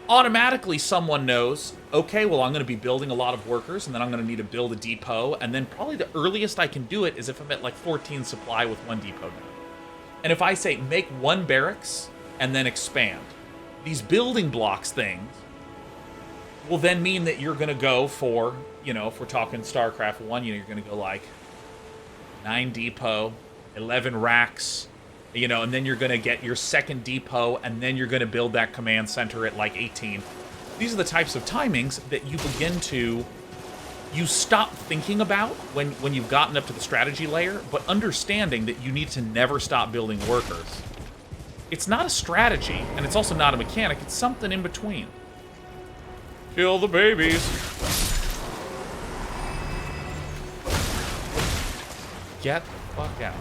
A: automatically someone knows, okay, well, I'm going to be building a lot of workers, and then I'm going to need to build a depot, and then probably the earliest I can do it is if I'm at like 14 supply with one depot now. And if I say, make one barracks, and then expand, these building blocks things will then mean that you're going to go for, you know, if we're talking StarCraft 1, you know, you're going to go like 9 depot, 11 racks, you know, and then you're going to get your second depot, and then you're going to build that command center at like 18. These are the types of timings that you begin to, you stop thinking about when you've gotten up to the strategy layer, but understanding that you need to never stop building workers. It's not a strategy, and it's also not a mechanic, it's something in between. Kill the babies. get the fuck out.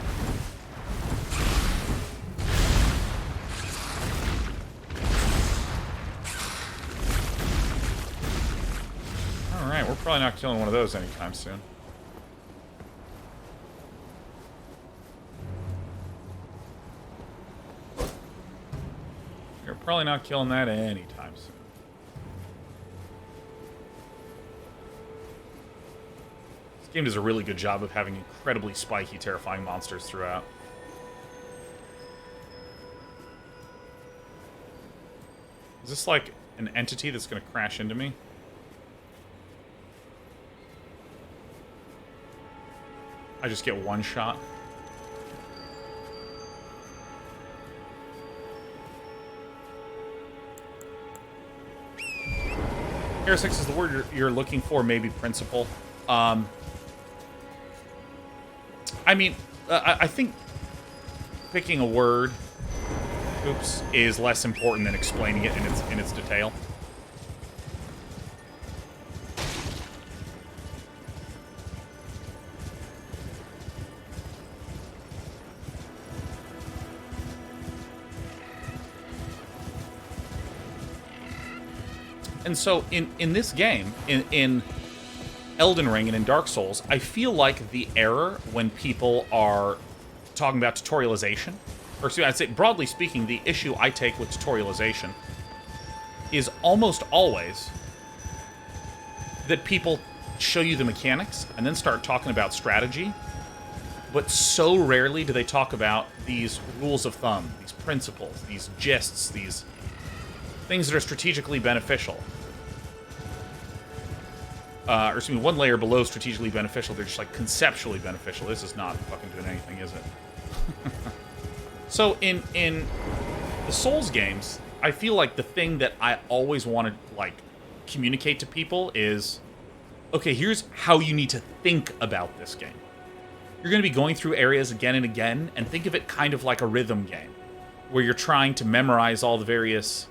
A: Alright, we're probably not killing one of those anytime soon. You're probably not killing that anytime soon. This game does a really good job of having incredibly spiky, terrifying monsters throughout. Is this like an entity that's going to crash into me? I just get one shot. Air 6 is the word you're looking for, maybe principle. I mean, I think picking a word, oops, is less important than explaining it in its detail. And so, in this game, in Elden Ring and in Dark Souls, I feel like the error when people are talking about tutorialization, or I'd say, broadly speaking, the issue I take with tutorialization is almost always that people show you the mechanics and then start talking about strategy, but so rarely do they talk about these rules of thumb, these principles, these gists, these things that are strategically beneficial. Or excuse me, one layer below strategically beneficial, they're just like conceptually beneficial. This is not fucking doing anything, is it? So in the Souls games, I feel like the thing that I always want to like communicate to people is, okay, here's how you need to think about this game. You're going to be going through areas again and again, and think of it kind of like a rhythm game, where you're trying to memorize all the various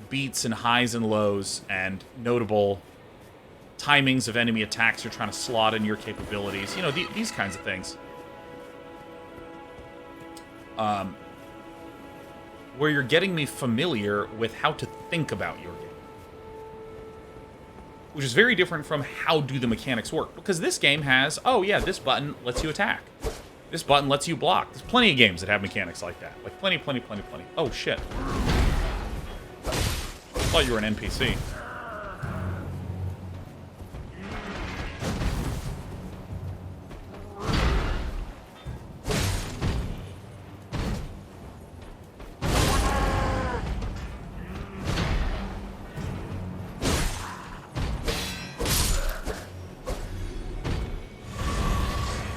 A: beats and highs and lows and notable timings of enemy attacks you're trying to slot in your capabilities. You know, these kinds of things. Where you're getting me familiar with how to think about your game. Which is very different from how do the mechanics work. Because this game has, oh yeah, this button lets you attack. This button lets you block. There's plenty of games that have mechanics like that. Like, plenty. Oh, shit. I thought you were an NPC.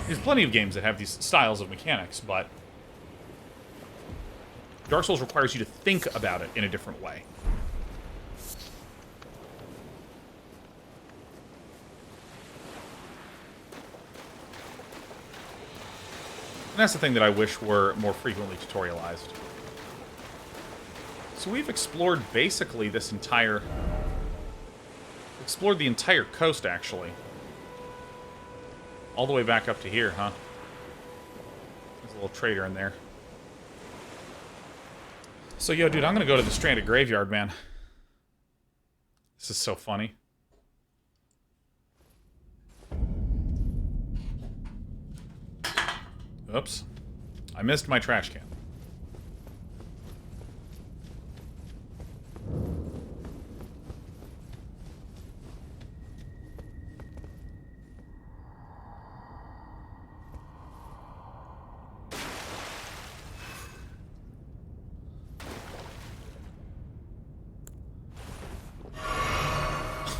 A: There's plenty of games that have these styles of mechanics, but Dark Souls requires you to think about it in a different way. And that's the thing that I wish were more frequently tutorialized. So we've explored basically this entire... explored the entire coast, actually. All the way back up to here, huh? There's a little trader in there. So, yo, dude, I'm gonna go to the stranded graveyard, man. This is so funny. Oops. I missed my trash can.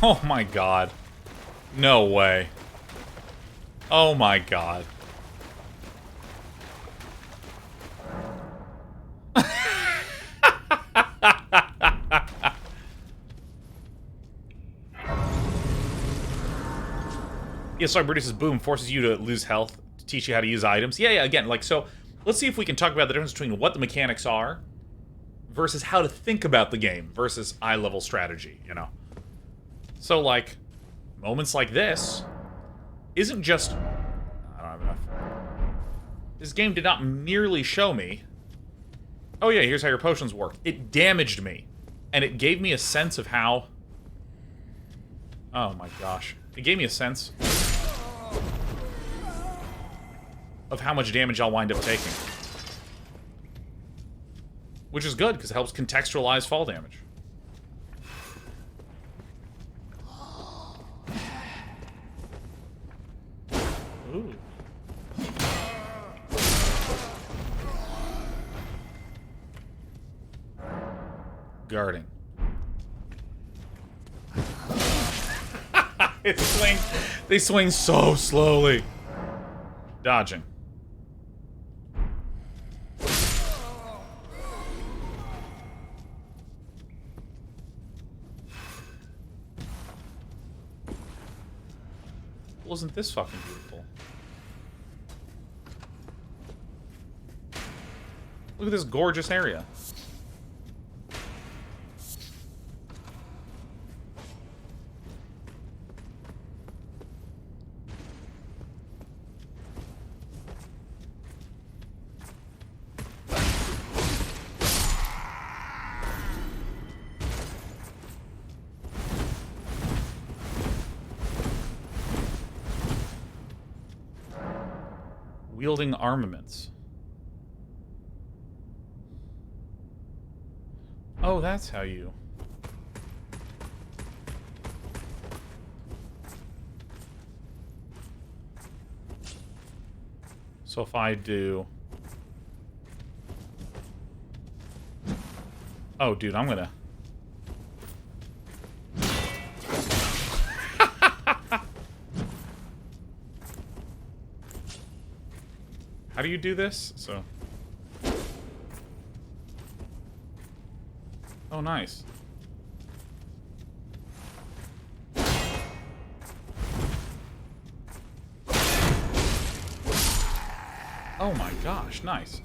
A: Oh my god. No way. Oh my god. Yeah, sorry, Brutus says, boom, forces you to lose health to teach you how to use items. Yeah, again, like, so, let's see if we can talk about the difference between what the mechanics are versus how to think about the game versus eye-level strategy, you know? So, like, moments like this isn't just... I don't have enough. This game did not merely show me, oh yeah, here's how your potions work. It damaged me. And it gave me a sense of how... Oh my gosh. It gave me a sense of how much damage I'll wind up taking. Which is good, because it helps contextualize fall damage. Ooh. Guarding. They swing so slowly. Dodging. Wasn't this fucking beautiful? Look at this gorgeous area. Wielding armaments. Oh, that's how you... So if I do... Oh, dude, I'm gonna... How do you do this? So... Oh, nice. Oh my gosh, nice.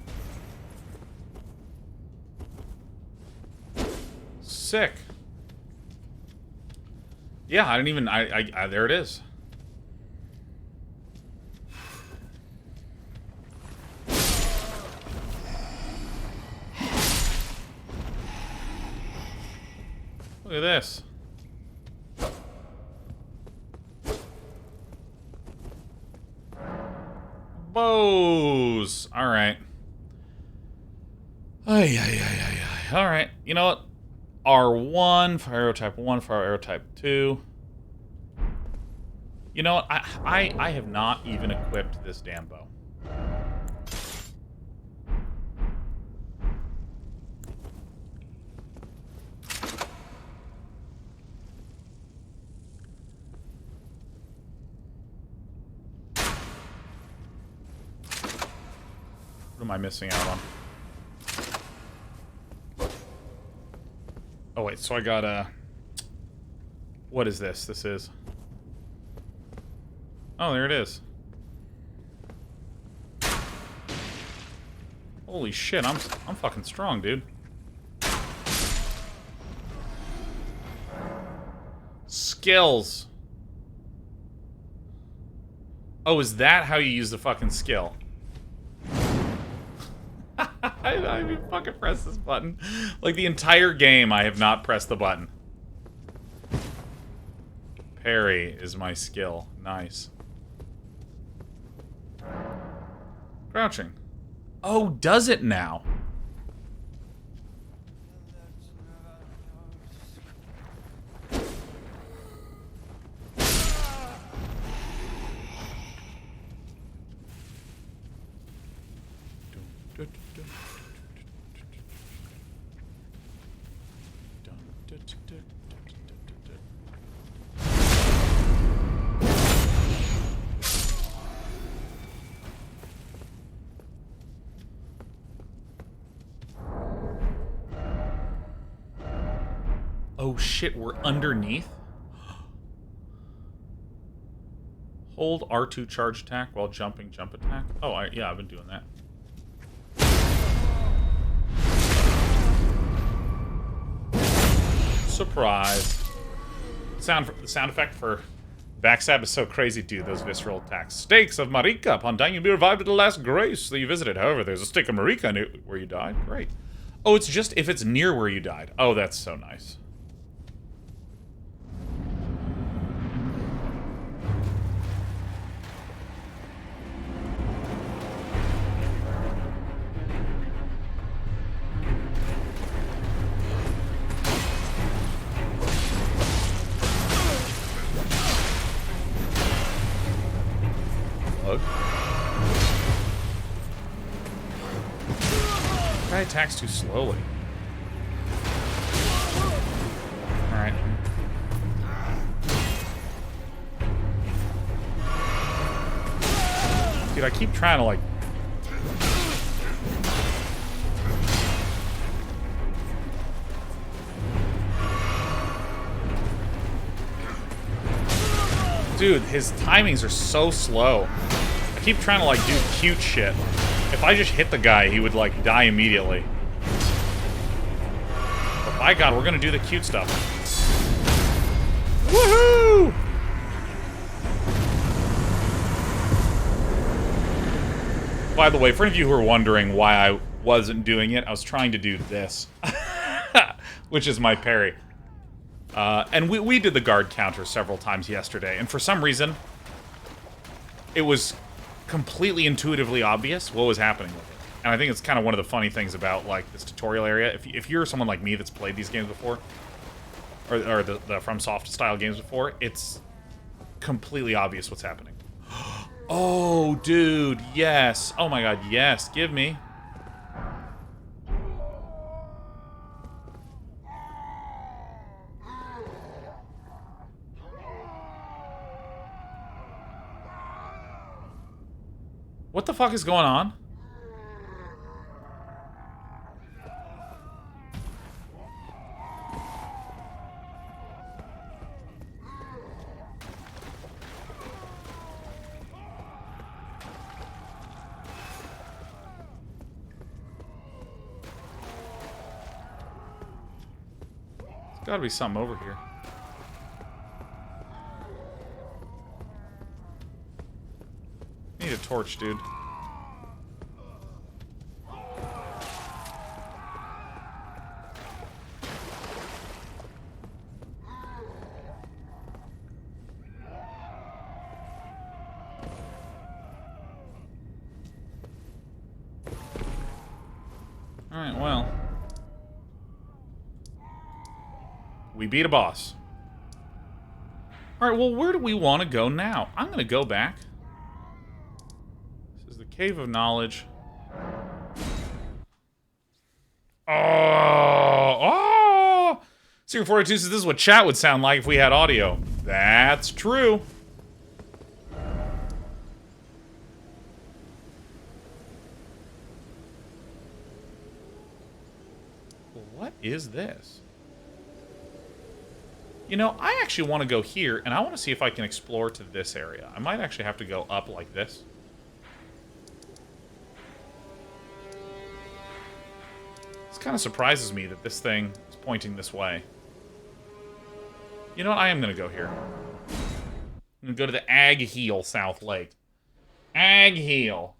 A: Sick. Yeah, I didn't even... I there it is. Look at this. Bows. All right. All right. You know what? R1 for arrow type 1 for arrow type 2. You know what? I have not even equipped this damn bow. What am I missing out on? Oh wait, so I got a... What is this? This is... Oh, there it is. Holy shit, I'm fucking strong, dude. Skills. Oh, is that how you use the fucking skill? I didn't fucking press this button. Like, the entire game, I have not pressed the button. Parry is my skill. Nice. Crouching. Oh, does it now? Oh shit, we're underneath? Hold R2 charge attack while jumping jump attack. Oh, yeah, I've been doing that. Surprise. The sound effect for Backstab is so crazy, dude. Those visceral attacks. Stakes of Marika. Upon dying, you'll be revived at the last grace that you visited. However, there's a stake of Marika near where you died. Great. Oh, it's just if it's near where you died. Oh, that's so nice. Look. Guy attacks too slowly. Alright. Dude, I keep trying to, like... Dude, his timings are so slow. I keep trying to, like, do cute shit. If I just hit the guy, he would, like, die immediately. But by God, we're gonna do the cute stuff. Woohoo! By the way, for any of you who are wondering why I wasn't doing it, I was trying to do this. Which is my parry. And we did the guard counter several times yesterday, and for some reason, it was completely intuitively obvious what was happening with it. And I think it's kind of one of the funny things about, like, this tutorial area. If you're someone like me that's played these games before, or the FromSoft style games before, it's completely obvious what's happening. Oh, dude, yes. Oh my God, yes. Give me. What the fuck is going on? There's gotta be something over here. Need a torch, dude. Alright, well. We beat a boss. Alright, well, where do we want to go now? I'm gonna go back. This is the Cave of Knowledge. Oh! Secret 42 says this is what chat would sound like if we had audio. That's true. What is this? You know, I actually want to go here, and I want to see if I can explore to this area. I might actually have to go up like this. This kind of surprises me that this thing is pointing this way. You know what? I am going to go here. I'm going to go to the Ag Heel South Lake. Ag Heel.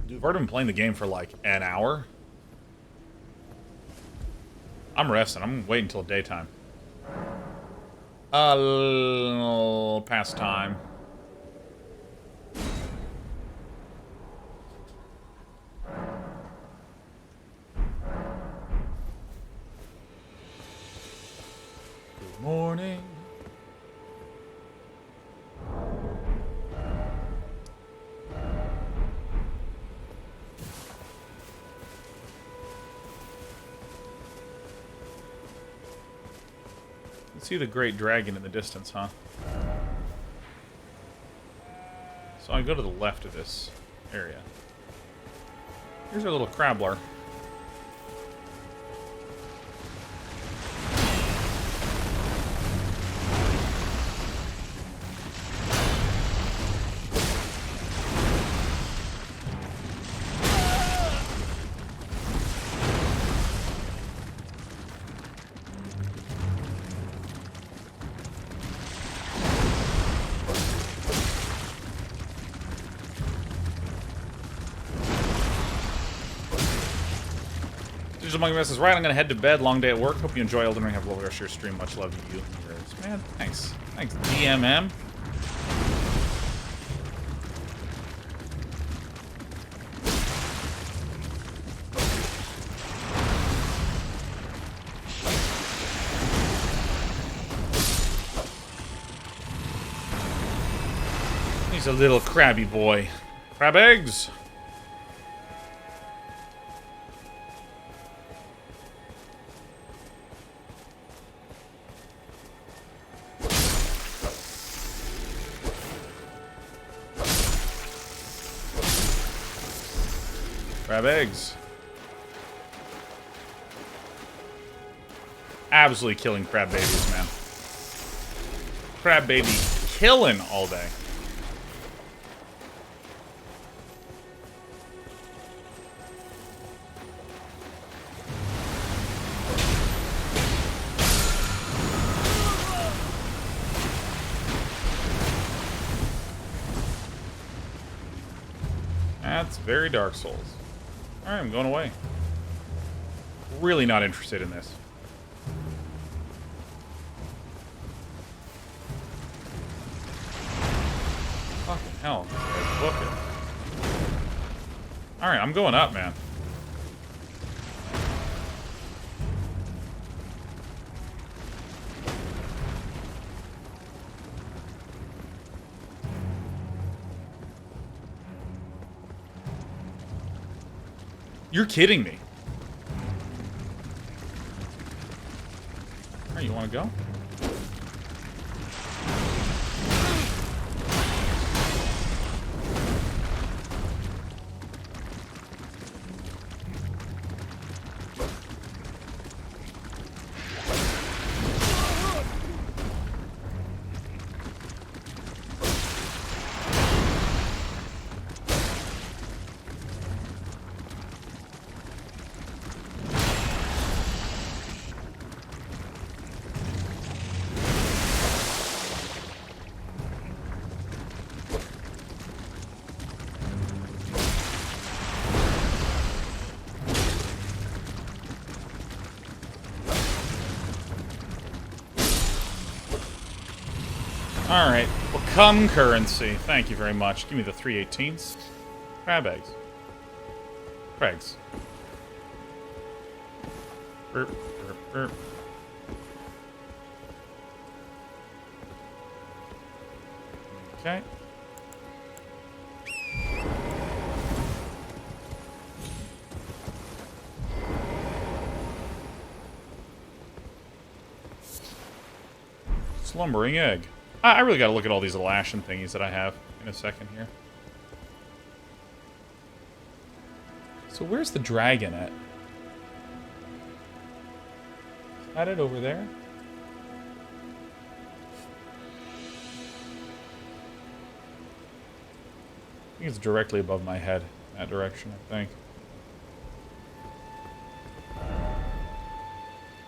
A: Dude, I've already been playing the game for like an hour. I'm resting. I'm waiting until daytime. Past time. Good morning. See the great dragon in the distance, huh? So I go to the left of this area. Here's our little crabbler. Digital Monkey Mess is right. I'm gonna head to bed. Long day at work. Hope you enjoy Elden Ring. Have a lovely rest of your stream. Much love to you. Man, thanks. Thanks, DMM. He's a little crabby boy. Crab eggs. Crab eggs. Absolutely killing crab babies, man. Crab baby killing all day. That's very Dark Souls. Alright, I'm going away. Really not interested in this. Fucking hell. Book it. Alright, I'm going up, man. You're kidding me. Alright, you want to go? Alright. Become currency. Thank you very much. Give me the 3/18ths. Crab eggs. Crags. Burp, burp, burp. Okay. Slumbering egg. I really gotta look at all these little ashen thingies that I have in a second here. So where's the dragon at? Is that it over there? I think it's directly above my head in that direction, I think.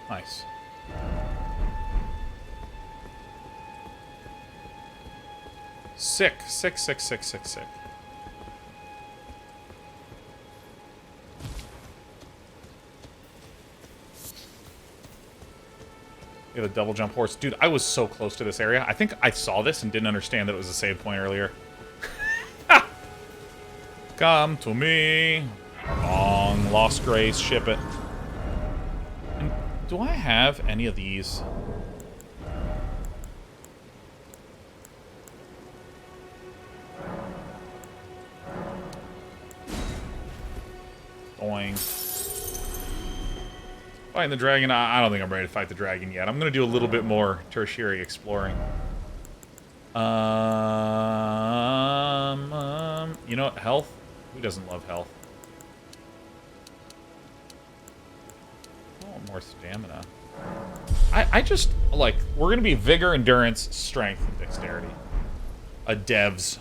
A: Nice. Sick. Sick, sick, sick, sick, sick. Yeah, the double jump horse. Dude, I was so close to this area. I think I saw this and didn't understand that it was a save point earlier. Come to me. Long, lost grace, ship it. And do I have any of these? Boing. Fighting the dragon. I don't think I'm ready to fight the dragon yet. I'm going to do a little bit more tertiary exploring. You know what? Health? Who doesn't love health? Oh, more stamina. I just, like, we're going to be vigor, endurance, strength, and dexterity. A devs.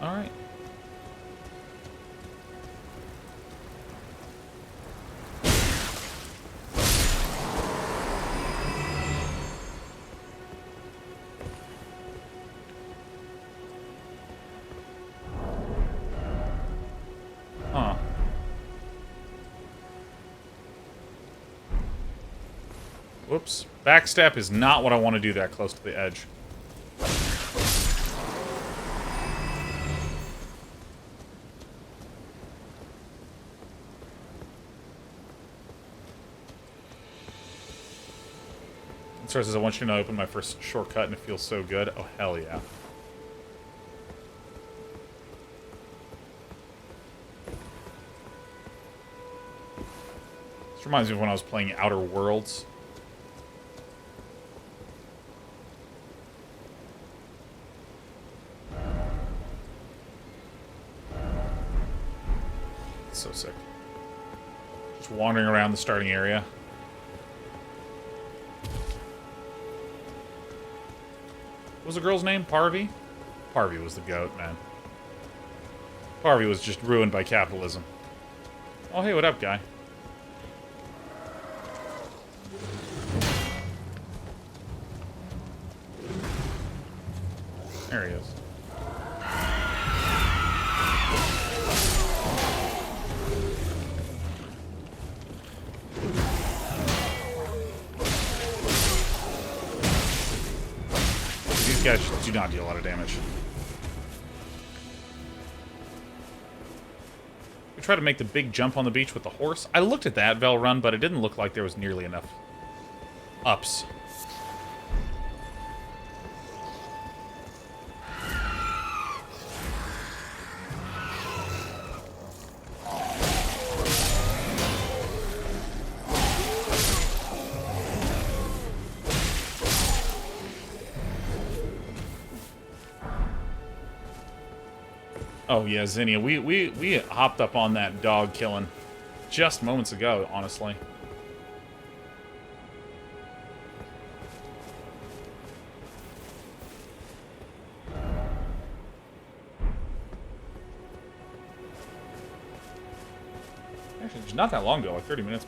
A: All right. Whoops. Backstep is not what I want to do that close to the edge. It says, I want you to know I opened my first shortcut and it feels so good. Oh, hell yeah. This reminds me of when I was playing Outer Worlds. It's so sick. Just wandering around the starting area. What was the girl's name? Parvy? Parvy was the goat, man. Parvy was just ruined by capitalism. Oh, hey, what up, guy? There he is. These guys do not deal a lot of damage. We tried to make the big jump on the beach with the horse. I looked at that Vel run, but it didn't look like there was nearly enough ups. Oh yeah, Zinnia. We hopped up on that dog killing just moments ago, honestly. Actually, it's not that long ago, like 30 minutes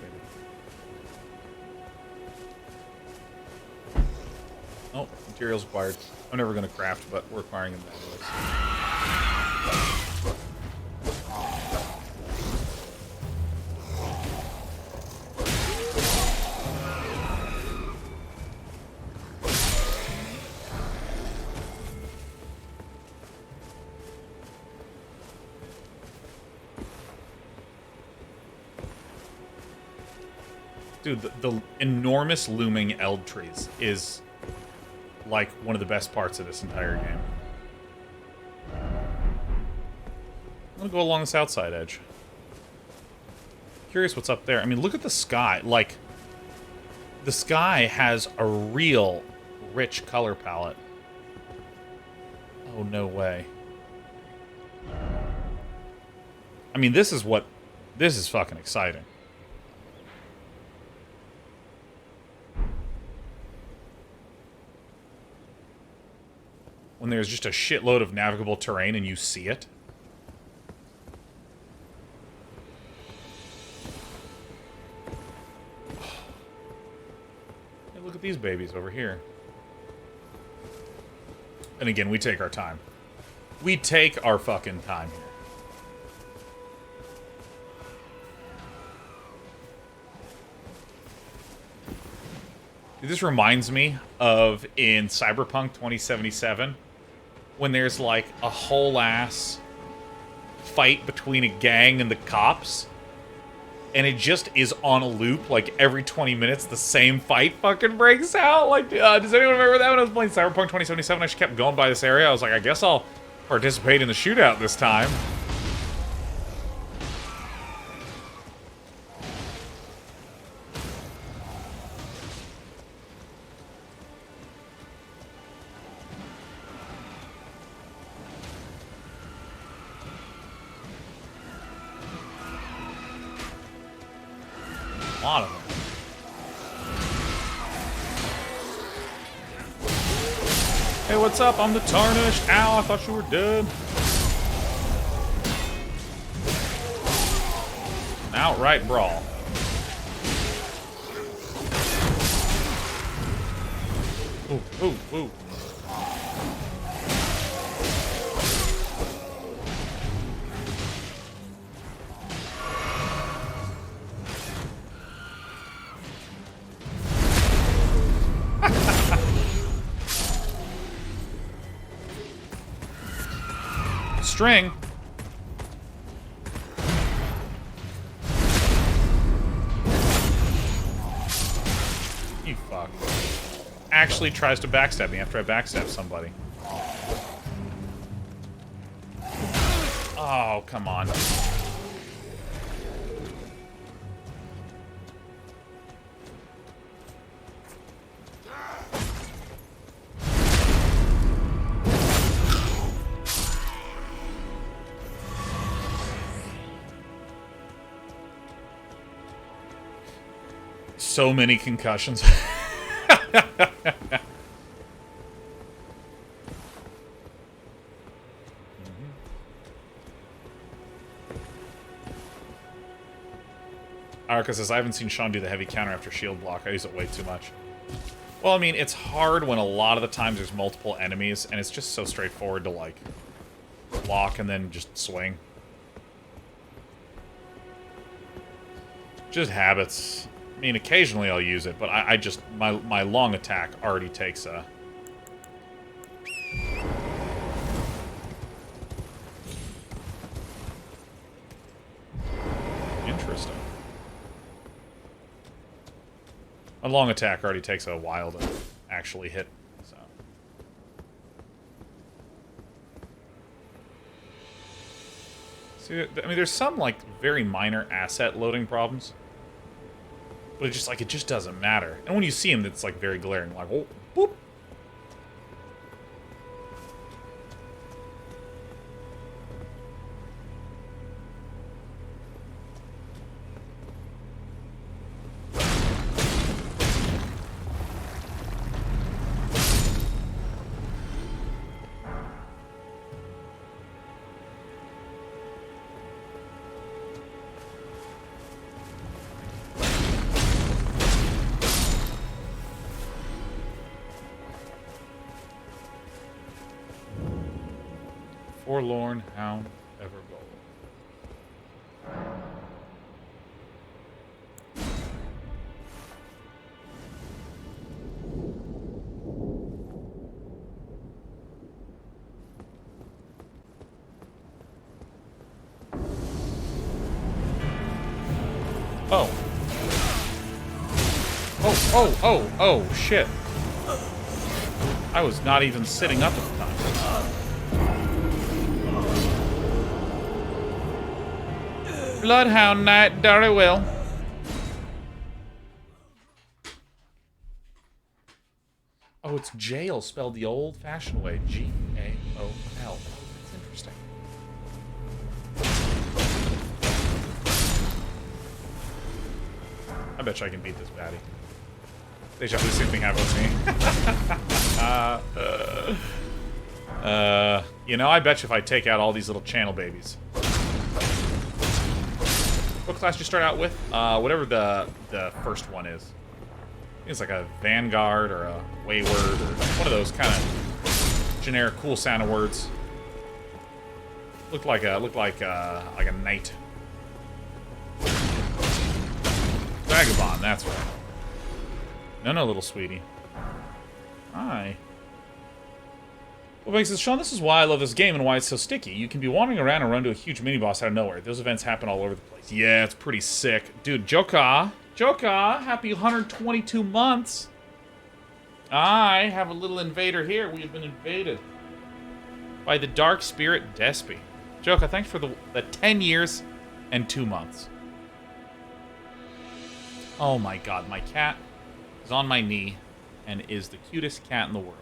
A: maybe. Oh, materials acquired. I'm never going to craft, but we're acquiring them anyways. Dude, the enormous looming eld trees is, like, one of the best parts of this entire game. I'm gonna go along the south side edge. Curious what's up there. I mean, look at the sky. Like, the sky has a real rich color palette. Oh, no way. I mean, this is fucking exciting. When there's just a shitload of navigable terrain and you see it. Hey, look at these babies over here. And again, we take our time. We take our fucking time here. This reminds me of in Cyberpunk 2077, when there's like a whole ass fight between a gang and the cops, and it just is on a loop. Like every 20 minutes, the same fight fucking breaks out. Like, does anyone remember that when I was playing Cyberpunk 2077? I just kept going by this area. I was like, I guess I'll participate in the shootout this time. A lot of them. Hey, what's up? I'm the Tarnished. Ow, I thought you were dead. An outright brawl. Ooh, ooh, ooh. String. You fuck. Actually tries to backstab me after I backstab somebody. Oh, come on. So many concussions. Arca says, I haven't seen Sean do the heavy counter after shield block. I use it way too much. Well, I mean, it's hard when a lot of the times there's multiple enemies, and it's just so straightforward to, like, block and then just swing. Just habits. I mean, occasionally I'll use it, but I just... My long attack already takes a... Interesting. A long attack already takes a while to actually hit, so... See, I mean, there's some, like, very minor asset loading problems. But it just doesn't matter. And when you see him, it's, like, very glaring. Like, oh, boop. Forlorn hound ever bold. Oh. Oh, shit. I was not even sitting up at the time. Bloodhound Knight, very well. Oh, it's jail spelled the old-fashioned way. G-A-O-L. That's interesting. I bet you I can beat this baddie. Deja vu, same thing happened with me. You know, I bet you if I take out all these little channel babies. What class do you start out with? Whatever the first one is. I think it's like a Vanguard or a Wayward or one of those kind of generic cool sounding words. Looked like a knight. Vagabond, that's right. No, little sweetie. Hi. Well, Big says, Sean, this is why I love this game and why it's so sticky. You can be wandering around and run to a huge mini-boss out of nowhere. Those events happen all over the place. Yeah, it's pretty sick. Dude, Joka, happy 122 months. I have a little invader here. We have been invaded by the Dark Spirit Despy. Joka, thanks for the 10 years and 2 months. Oh my god, my cat is on my knee and is the cutest cat in the world.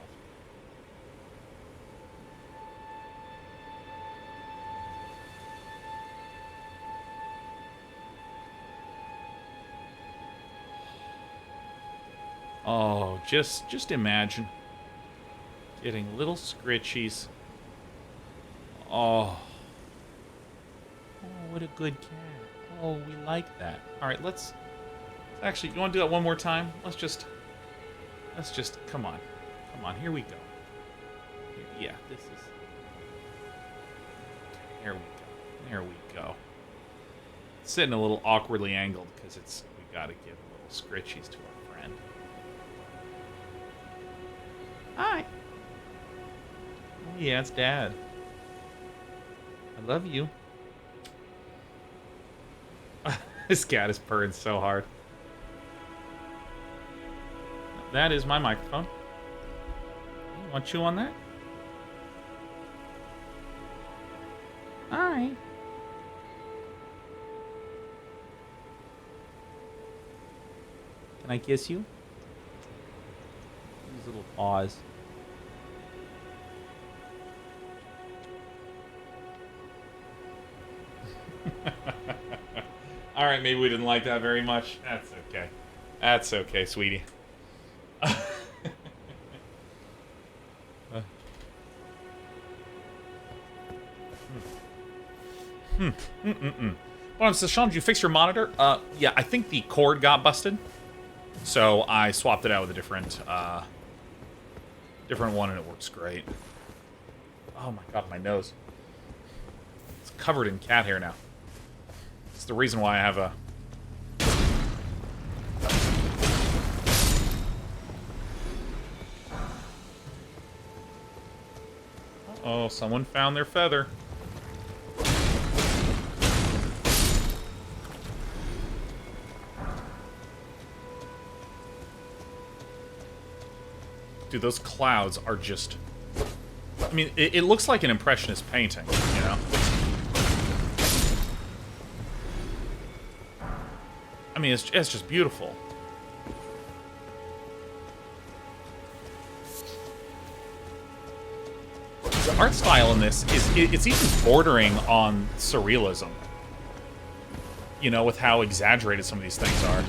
A: Oh, just imagine getting little scritchies. Oh, what a good cat. Oh, we like that. All right, let's actually, you want to do that one more time? Let's just, come on, here we go. Yeah, this is, there we go. Sitting a little awkwardly angled because we gotta give little scritchies to our friend. Hi. Oh, yeah, it's Dad. I love you. This cat is purring so hard. That is my microphone. You want to chew on that? Alright. Can I kiss you? These little paws. Alright, maybe we didn't like that very much. That's okay. That's okay, sweetie. Well, so Sean, did you fix your monitor? Yeah, I think the cord got busted. So I swapped it out with a different one, and it works great. Oh my god, my nose. It's covered in cat hair now. It's the reason why I have a... Uh-oh, someone found their feather. Dude, those clouds are just... I mean, it looks like an impressionist painting, you know? I mean, it's just beautiful. The art style in this it's even bordering on surrealism. You know, with how exaggerated some of these things are.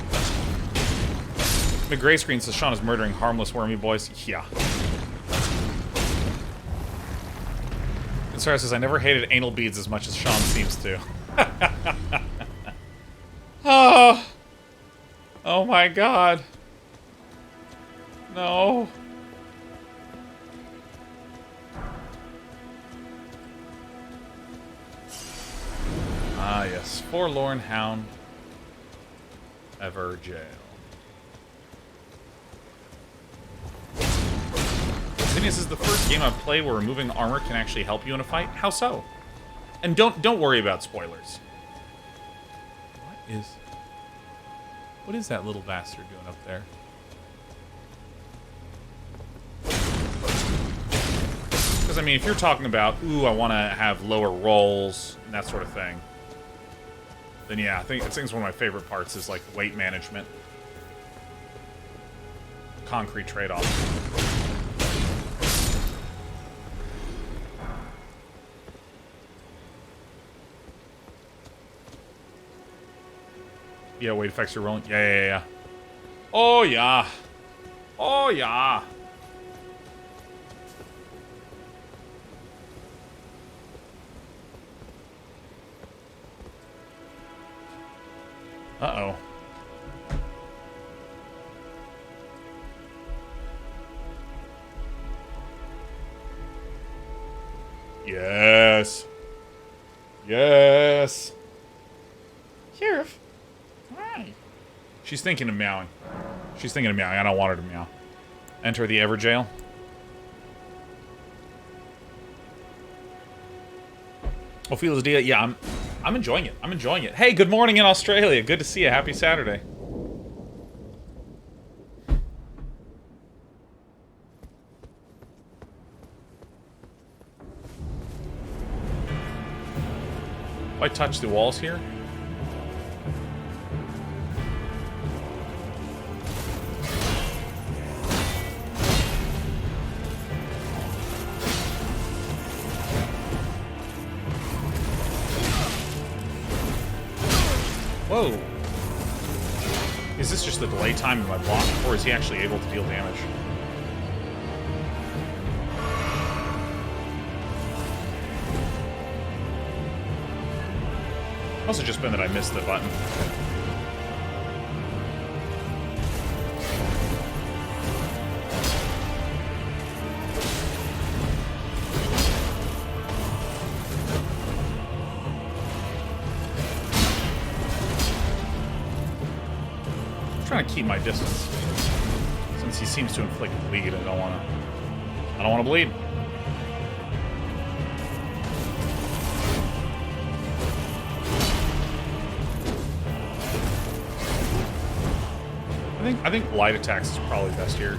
A: McGray Screen says Sean is murdering harmless wormy boys. Yeah. And Sarah says, I never hated anal beads as much as Sean seems to. Oh. Oh my god. No. Ah, yes. Forlorn Hound. Ever Jail. This is the first game I've played where removing armor can actually help you in a fight. How so? And don't worry about spoilers. What is that little bastard doing up there? Because I mean, if you're talking about, ooh, I want to have lower rolls and that sort of thing, then yeah, I think it's one of my favorite parts is like weight management, concrete trade-off. Yeah, weight affects your rolling. Yeah. Oh, yeah. Oh, yeah. Uh-oh. Yes. Yes. Sheriff. Hi. She's thinking of meowing. She's thinking of meowing. I don't want her to meow. Enter the Ever Jail. Ophelia's Dia. Yeah, I'm enjoying it. I'm enjoying it. Hey, good morning in Australia. Good to see you. Happy Saturday. If I touch the walls here. Whoa. Is this just the delay time in my block, or is he actually able to deal damage? Also just been that I missed the button. I'm trying to keep my distance. Since he seems to inflict bleed, I don't wanna bleed. I think light attacks is probably best here.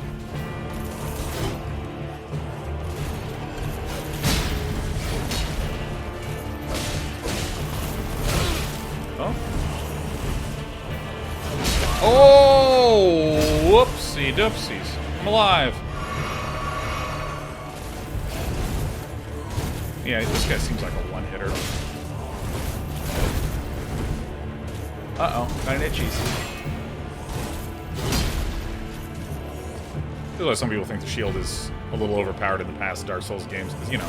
A: Oh. Oh! Whoopsie doopsies. I'm alive. Yeah, this guy seems like a one-hitter. Uh-oh, got an itchies. I feel like some people think the shield is a little overpowered in the past Dark Souls games, because, you know.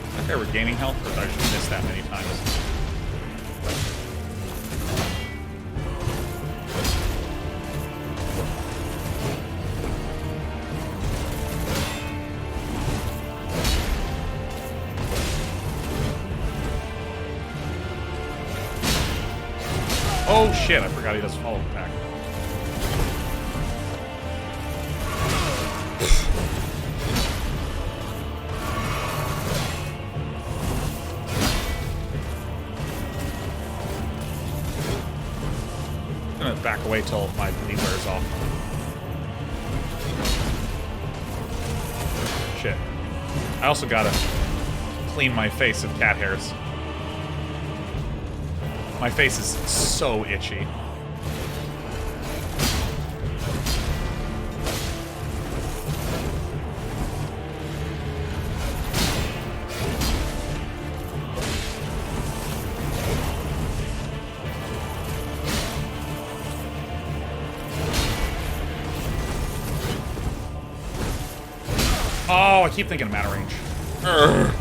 A: I think they were gaining health, but I just missed that many times. Oh shit, I forgot he does follow attack. I'm gonna back away till my bleed wears off. Shit. I also gotta clean my face of cat hairs. My face is so itchy. Oh, I keep thinking I'm out of range. Urgh.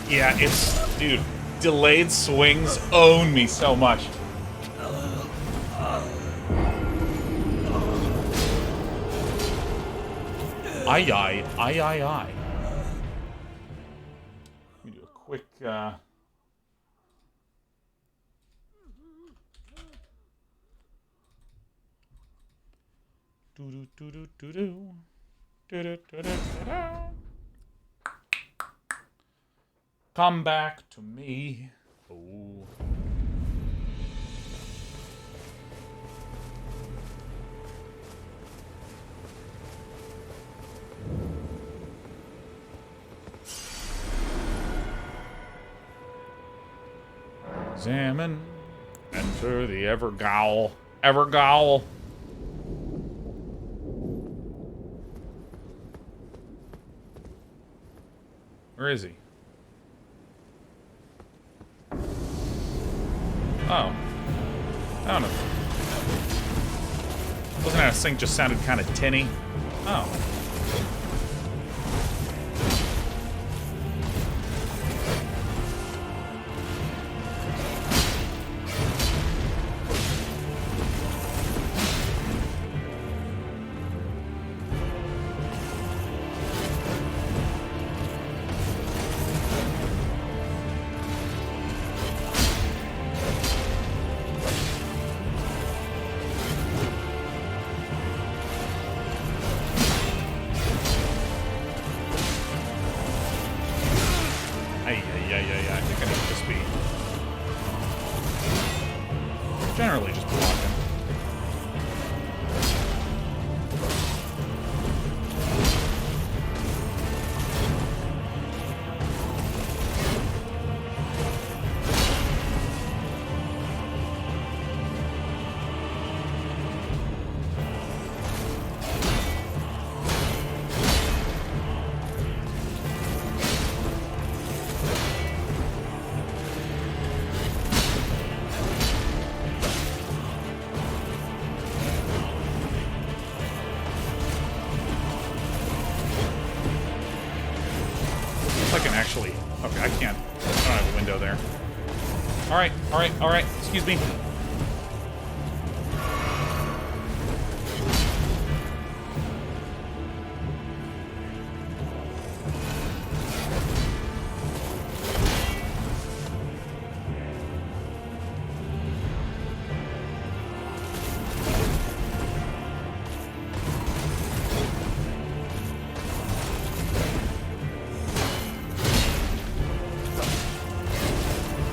A: Yeah, it's... Dude, delayed swings own me so much. Aye, aye, aye, aye, aye. Let me do a quick, Do-do-do-do-do-do. Do-do-do-do-do-do. Come back to me. Oh. Examine. Enter the Evergaol. Evergaol. Where is he? Oh. I don't know. Wasn't that a sync just sounded kind of tinny? Oh. I think I need to just be generally just blocking. I can actually... Okay, I can't. I don't have a window there. Alright. Excuse me.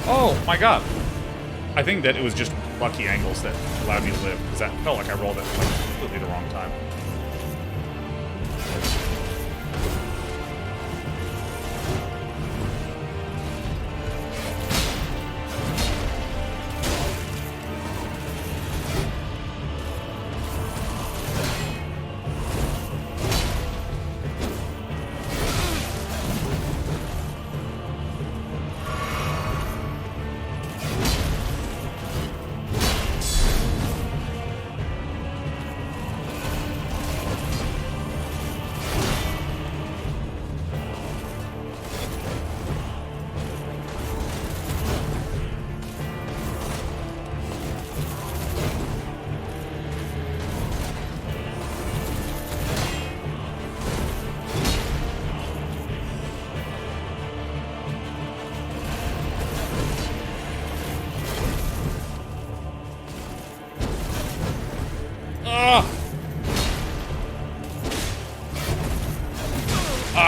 A: Oh, my god. I think that it was just lucky angles that allowed me to live, because that felt like I rolled it like completely the wrong time.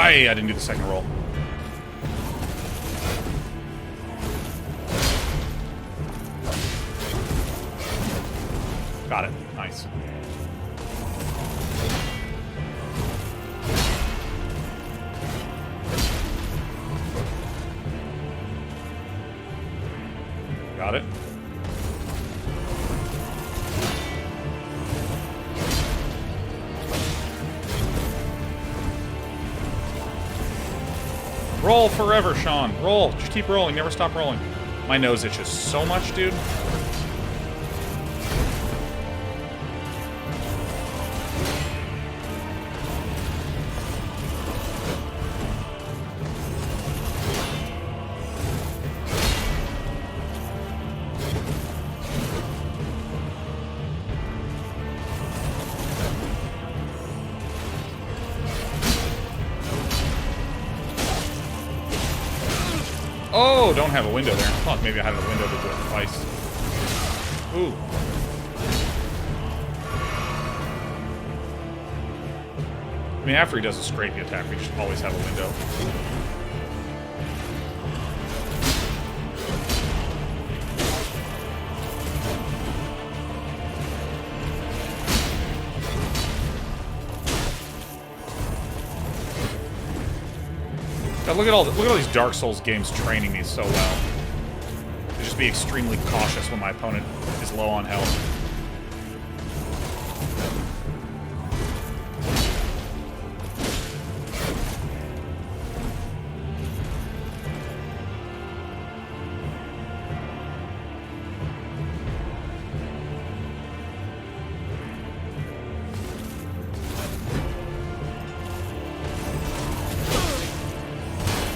A: I didn't do the second roll. Got it. Nice. Got it. Roll forever, Sean. Roll. Just keep rolling. Never stop rolling. My nose itches so much, dude. Oh, don't have a window there. I thought maybe I had a window to do it twice. Ooh. I mean, after he does a scrapey attack, we should always have a window. God, look at all these Dark Souls games training me so well. To just be extremely cautious when my opponent is low on health.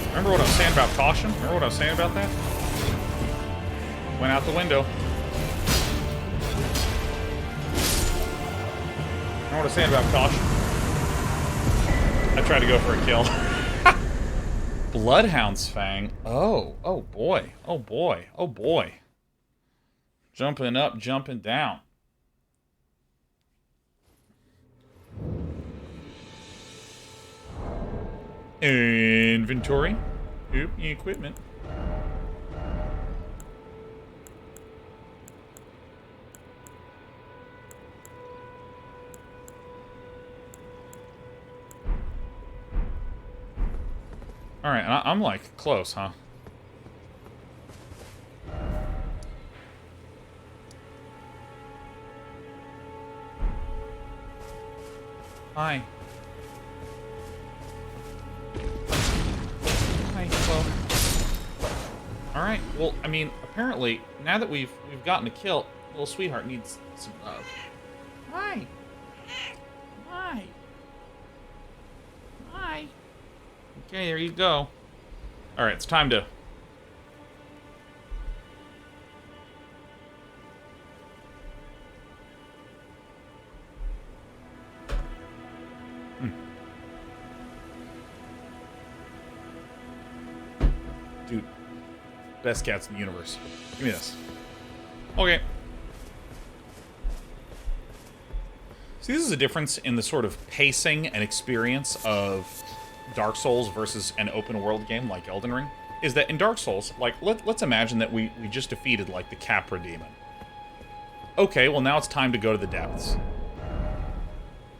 A: Remember what I was saying about caution? Remember what I was saying about that? Went out the window. Remember what I was saying about caution? I tried to go for a kill. Bloodhound's Fang. Oh, oh boy. Oh boy. Oh boy. Jumping up, jumping down. Inventory. Oop, equipment. Alright, I'm like close, huh? Hi. Alright, well, I mean, apparently, now that we've gotten a kill, little sweetheart needs some love. Hi. Hi. Hi. Okay, there you go. Alright, it's time to... Dude. Best cats in the universe. Give me this. Okay. See, this is a difference in the sort of pacing and experience of Dark Souls versus an open world game like Elden Ring. is that in Dark Souls, like, let's imagine that we just defeated, like, the Capra demon. Okay, well, now it's time to go to the depths.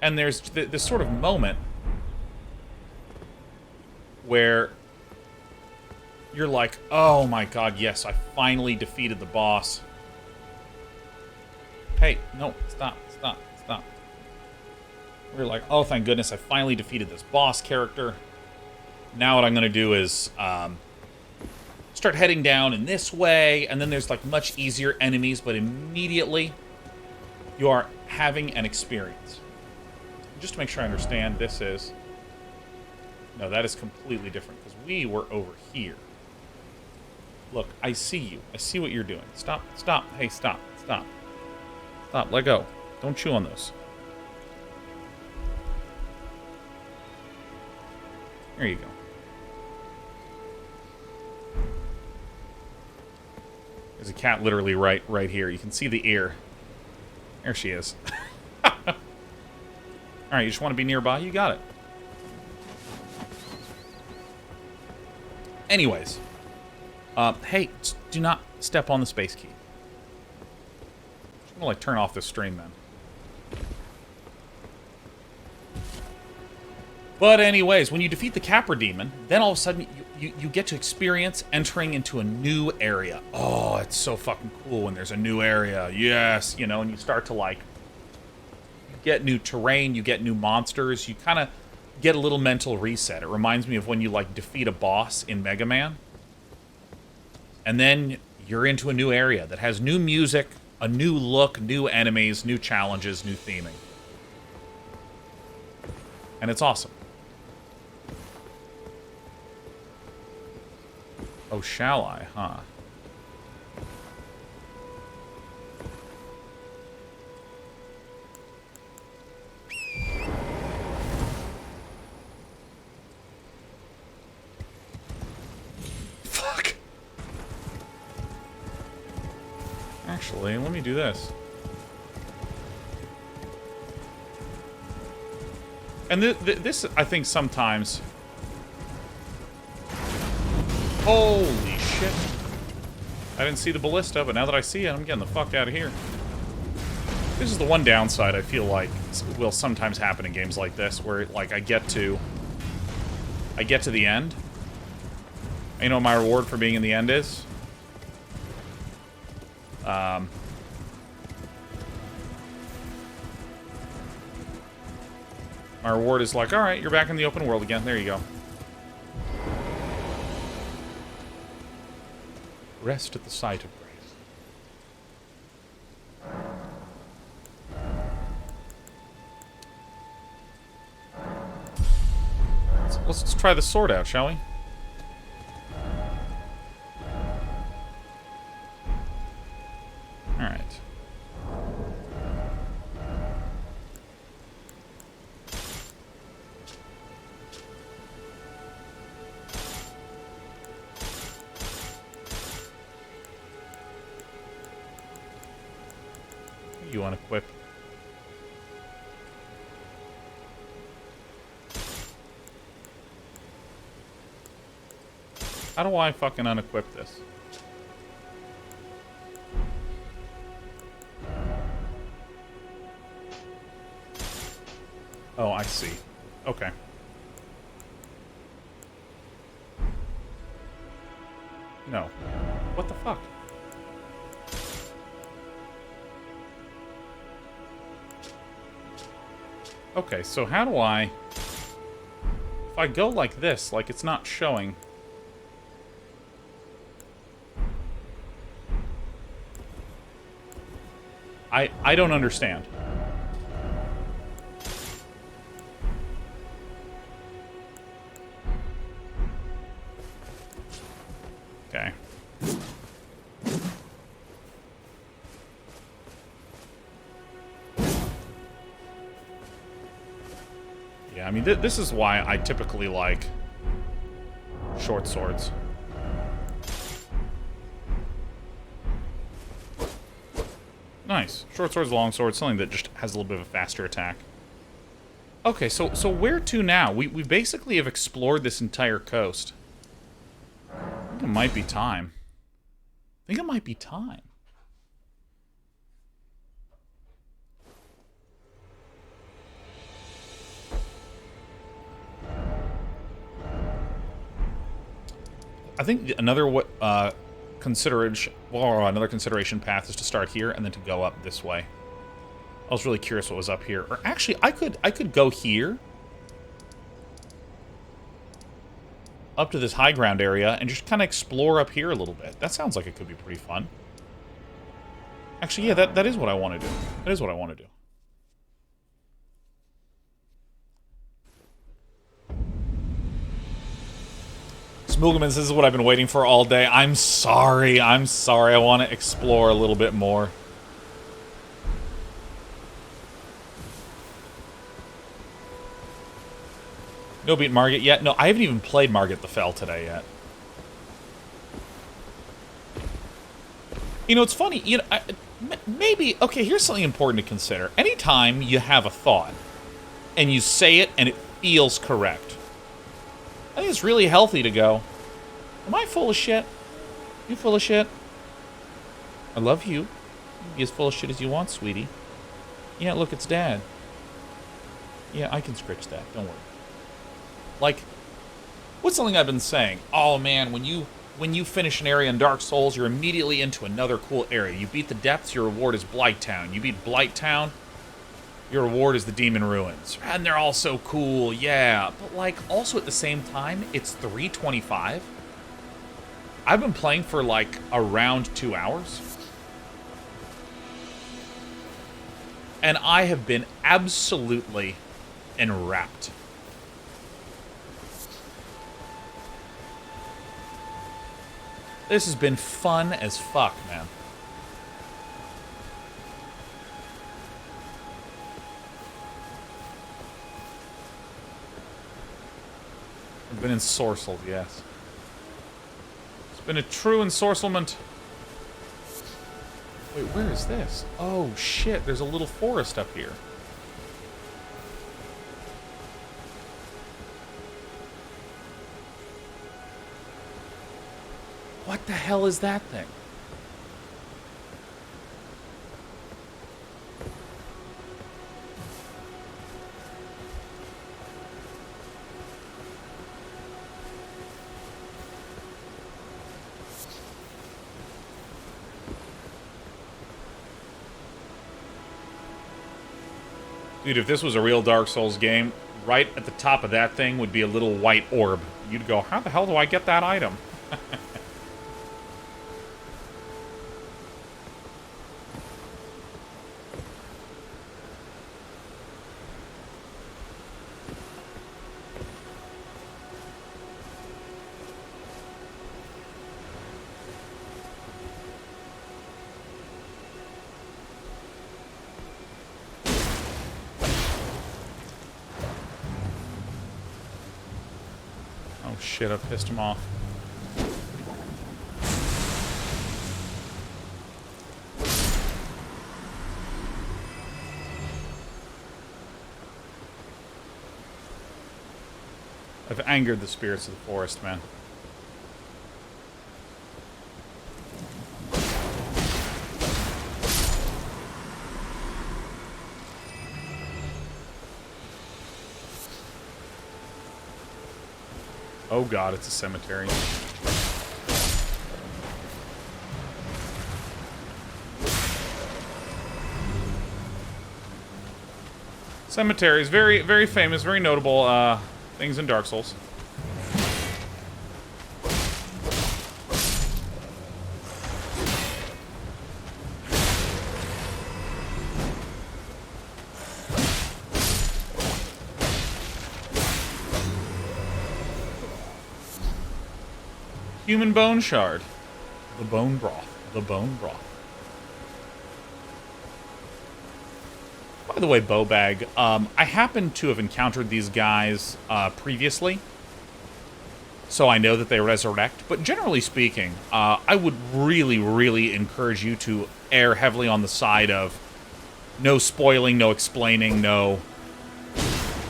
A: And there's this sort of moment where you're like, oh my god, yes, I finally defeated the boss. Hey, no, stop. We're like, oh, thank goodness, I finally defeated this boss character. Now what I'm going to do is start heading down in this way, and then there's, like, much easier enemies, but immediately you are having an experience. Just to make sure I understand, this is... No, that is completely different, because we were over here. Look, I see you. I see what you're doing. Stop. Hey, stop. Let go. Don't chew on those. There you go. There's a cat literally right here. You can see the ear. There she is. Alright, you just want to be nearby? You got it. Anyways. Hey, do not step on the space key. I'm gonna, like, turn off this stream, then. But anyways, when you defeat the Capra demon, then all of a sudden you get to experience entering into a new area. Oh, it's so fucking cool when there's a new area. Yes, you know, and you start to, like, you get new terrain, you get new monsters, you kind of get a little mental reset. It reminds me of when you, like, defeat a boss in Mega Man. And then you're into a new area that has new music, a new look, new enemies, new challenges, new theming. And it's awesome. Oh, shall I, huh? Fuck! Actually, let me do this. And this, I think, sometimes... Holy shit. I didn't see the ballista, but now that I see it, I'm getting the fuck out of here. This is the one downside I feel like will sometimes happen in games like this, where, like, I get to the end. And you know what my reward for being in the end is? My reward is like, alright, you're back in the open world again. There you go. Rest at the site of grace. Let's try the sword out, shall we? Alright. You unequip. How do I fucking unequip this? Oh, I see. Okay. No. What the fuck? Okay, so how do I... If I go like this, like it's not showing... I don't understand. Okay. Yeah, I mean, this is why I typically like short swords. Nice. Short sword's long sword, something that just has a little bit of a faster attack. Okay, so where to now? We basically have explored this entire coast. think it might be time. I think it might be time. I think another consideration path is to start here and then to go up this way. I was really curious what was up here. Or actually, I could go here up to this high ground area and just kind of explore up here a little bit. That sounds like it could be pretty fun. Actually, yeah, that is what I want to do. That is what I want to do. Smoogamans, this is what I've been waiting for all day. I'm sorry. I'm sorry. I want to explore a little bit more. No beat Margit yet? No, I haven't even played Margit the Fell today yet. You know, it's funny. You know, maybe... Okay, here's something important to consider. Anytime you have a thought, and you say it, and it feels correct, I think it's really healthy to go, am I full of shit? You full of shit? I love you. You can be as full of shit as you want, sweetie. Yeah, look, it's Dad. Yeah, I can scritch that. Don't worry. Like, what's something I've been saying? Oh, man, when you finish an area in Dark Souls, you're immediately into another cool area. You beat the depths, your reward is Blighttown. You beat Blighttown, your reward is the Demon Ruins. And they're all so cool, yeah. But, like, also at the same time, it's 3:25. I've been playing for, like, around 2 hours. And I have been absolutely enwrapped. This has been fun as fuck, man. I've been ensorcelled, yes. It's been a true ensorcelment. Wait, where is this? Oh, shit, there's a little forest up here. What the hell is that thing? Dude, if this was a real Dark Souls game, right at the top of that thing would be a little white orb. You'd go, how the hell do I get that item? Shit, I pissed him off. I've angered the spirits of the forest, man. Oh god, it's a cemetery. Cemeteries, very, very famous, very notable things in Dark Souls. Human bone shard. The bone broth. The bone broth. By the way, Bowbag, I happen to have encountered these guys previously, so I know that they resurrect. But generally speaking, I would really, really encourage you to err heavily on the side of no spoiling, no explaining, no,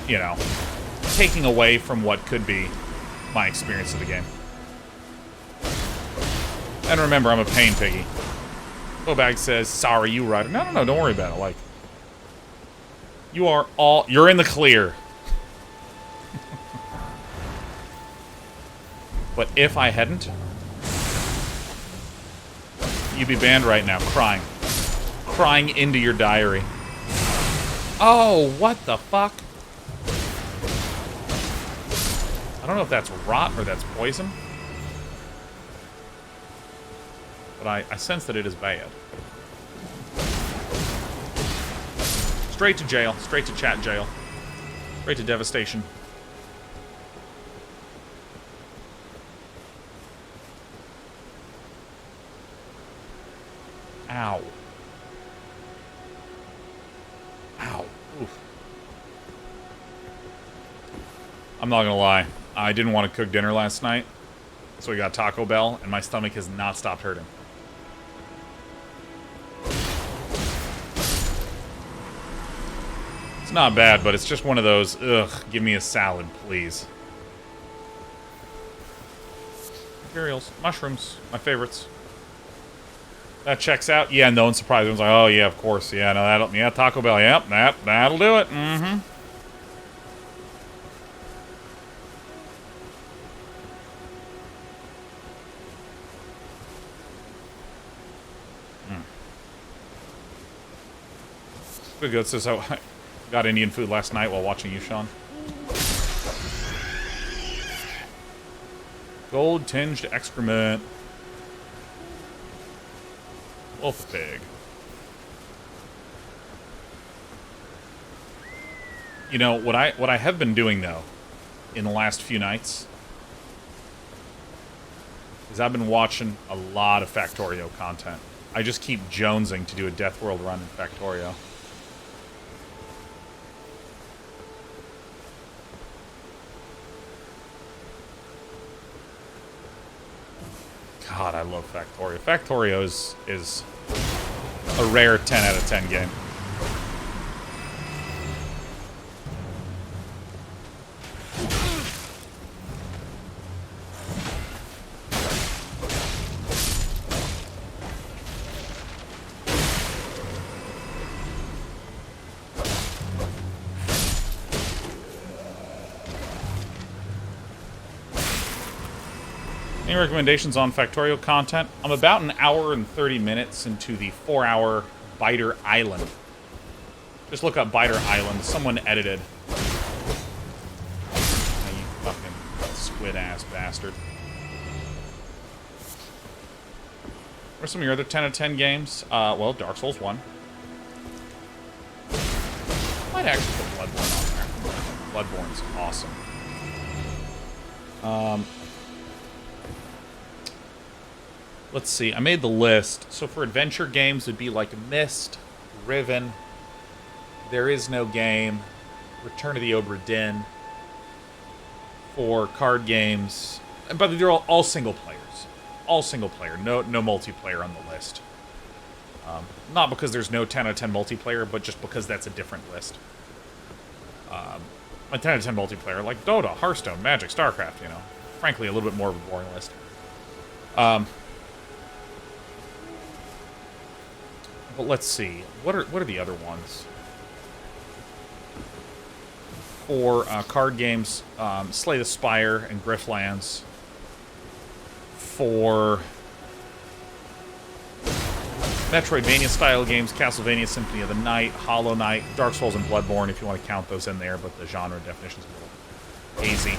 A: you know, taking away from what could be my experience of the game. And remember, I'm a pain piggy. Bobag says, sorry, you rider. No, don't worry about it. Like, you're in the clear. But if I hadn't, you'd be banned right now, crying. Crying into your diary. Oh, what the fuck? I don't know if that's rot or that's poison. But I sense that it is bad. Straight to jail. Straight to chat jail. Straight to devastation. Ow. Ow. Oof. I'm not gonna lie. I didn't want to cook dinner last night, so we got Taco Bell, and my stomach has not stopped hurting. It's not bad, but it's just one of those, ugh, give me a salad, please. Imperials. Mushrooms. My favorites. That checks out. Yeah, no one's surprised. Everyone's like, oh, yeah, of course. Yeah, no, that'll... Yeah, Taco Bell. Yep, that'll do it. Mm-hmm. Pretty good. So I got Indian food last night while watching you, Sean. Gold-tinged excrement. Wolf pig. You know, what I have been doing, though, in the last few nights, is I've been watching a lot of Factorio content. I just keep jonesing to do a Death World run in Factorio. God, I love Factorio. Factorio is a rare 10 out of 10 game. Any recommendations on Factorio content? I'm about an hour and 30 minutes into the 4-hour Biter Island. Just look up Biter Island. Someone edited. Oh, you fucking squid-ass bastard. What are some of your other 10 out of 10 games? Well, Dark Souls 1. Might actually put Bloodborne on there. Bloodborne's awesome. Let's see, I made the list. So for adventure games, it'd be like Myst, Riven, There Is No Game, Return of the Obra Dinn. For card games, and by the way, they're all single players. All single player, no multiplayer on the list. Not because there's no 10 out of 10 multiplayer, but just because that's a different list. My 10 out of 10 multiplayer, like Dota, Hearthstone, Magic, StarCraft, you know. Frankly, a little bit more of a boring list. But let's see. What are the other ones? For card games, Slay the Spire and Griftlands. For Metroidvania-style games, Castlevania Symphony of the Night, Hollow Knight, Dark Souls, and Bloodborne, if you want to count those in there, but the genre definition's a little hazy.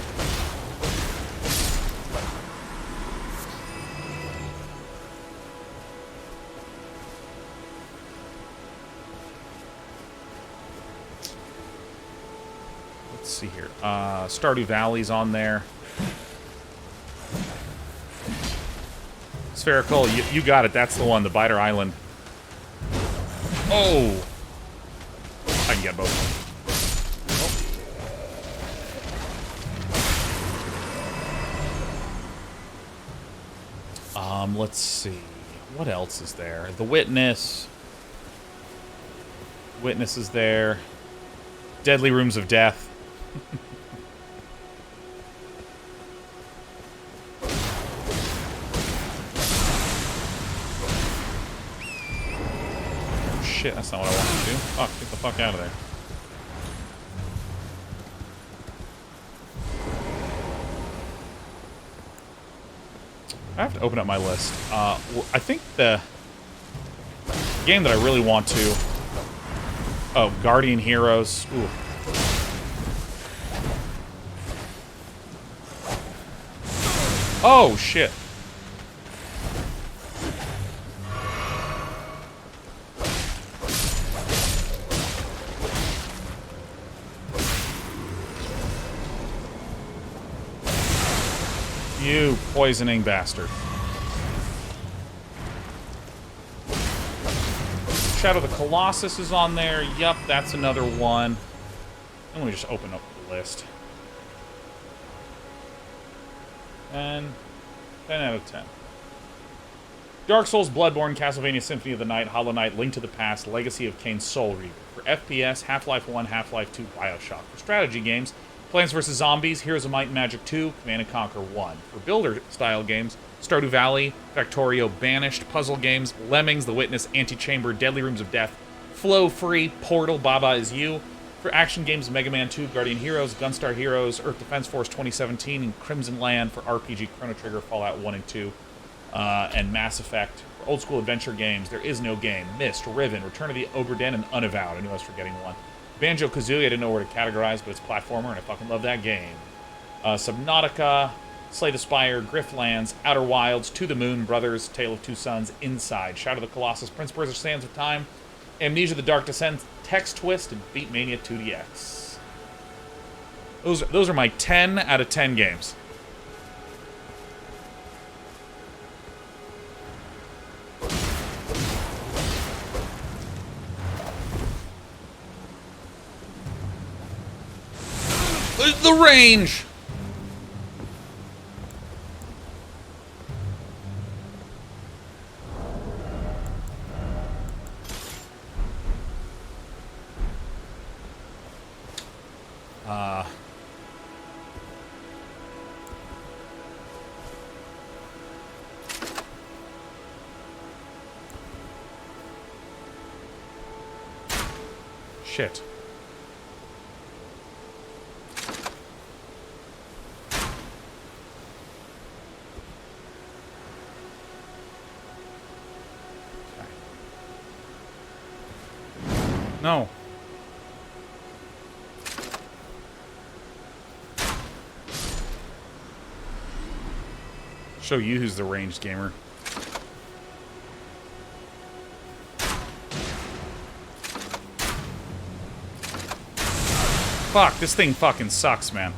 A: Let's see here. Stardew Valley's on there. Spherical, you got it. That's the one, the Biter Island. Oh! I can get both of them. Let's see. What else is there? The Witness. Witness is there. Deadly Rooms of Death. shit, that's not what I wanted to do. Fuck, get the fuck out of there. I have to open up my list. I think the game that I really want to... Oh, Guardian Heroes. Ooh. Oh, shit. You poisoning bastard. Shadow of the Colossus is on there. Yup, that's another one. Let me just open up the list. 10 out of 10. Dark Souls, Bloodborne, Castlevania Symphony of the Night, Hollow Knight, Link to the Past, Legacy of Kain, Soul Reaver. For FPS, Half-Life 1, Half-Life 2, Bioshock. For strategy games, Plants vs. Zombies, Heroes of Might and Magic 2, Command & Conquer 1. For builder-style games, Stardew Valley, Factorio, Banished, puzzle games, Lemmings, The Witness, Antichamber, Deadly Rooms of Death, Flow Free, Portal, Baba Is You. For action games, Mega Man 2, Guardian Heroes, Gunstar Heroes, Earth Defense Force 2017, and Crimson Land. For RPG, Chrono Trigger, Fallout 1 and 2, and Mass Effect. For old school adventure games, There Is No Game, Myst, Riven, Return of the Obra Dinn, and Unavowed. I knew I was forgetting one. Banjo-Kazooie, I didn't know where to categorize, but it's a platformer, and I fucking love that game. Subnautica, Slay the Spire, Griftlands, Outer Wilds, To the Moon, Brothers, Tale of Two Sons, Inside, Shadow of the Colossus, Prince Persia: Sands of Time, Amnesia: The Dark Descent, Text Twist, and Beatmania 2DX. Those are my 10 out of 10 games. The range! Shit. No. Show you who's the ranged gamer. Fuck, this thing fucking sucks, man.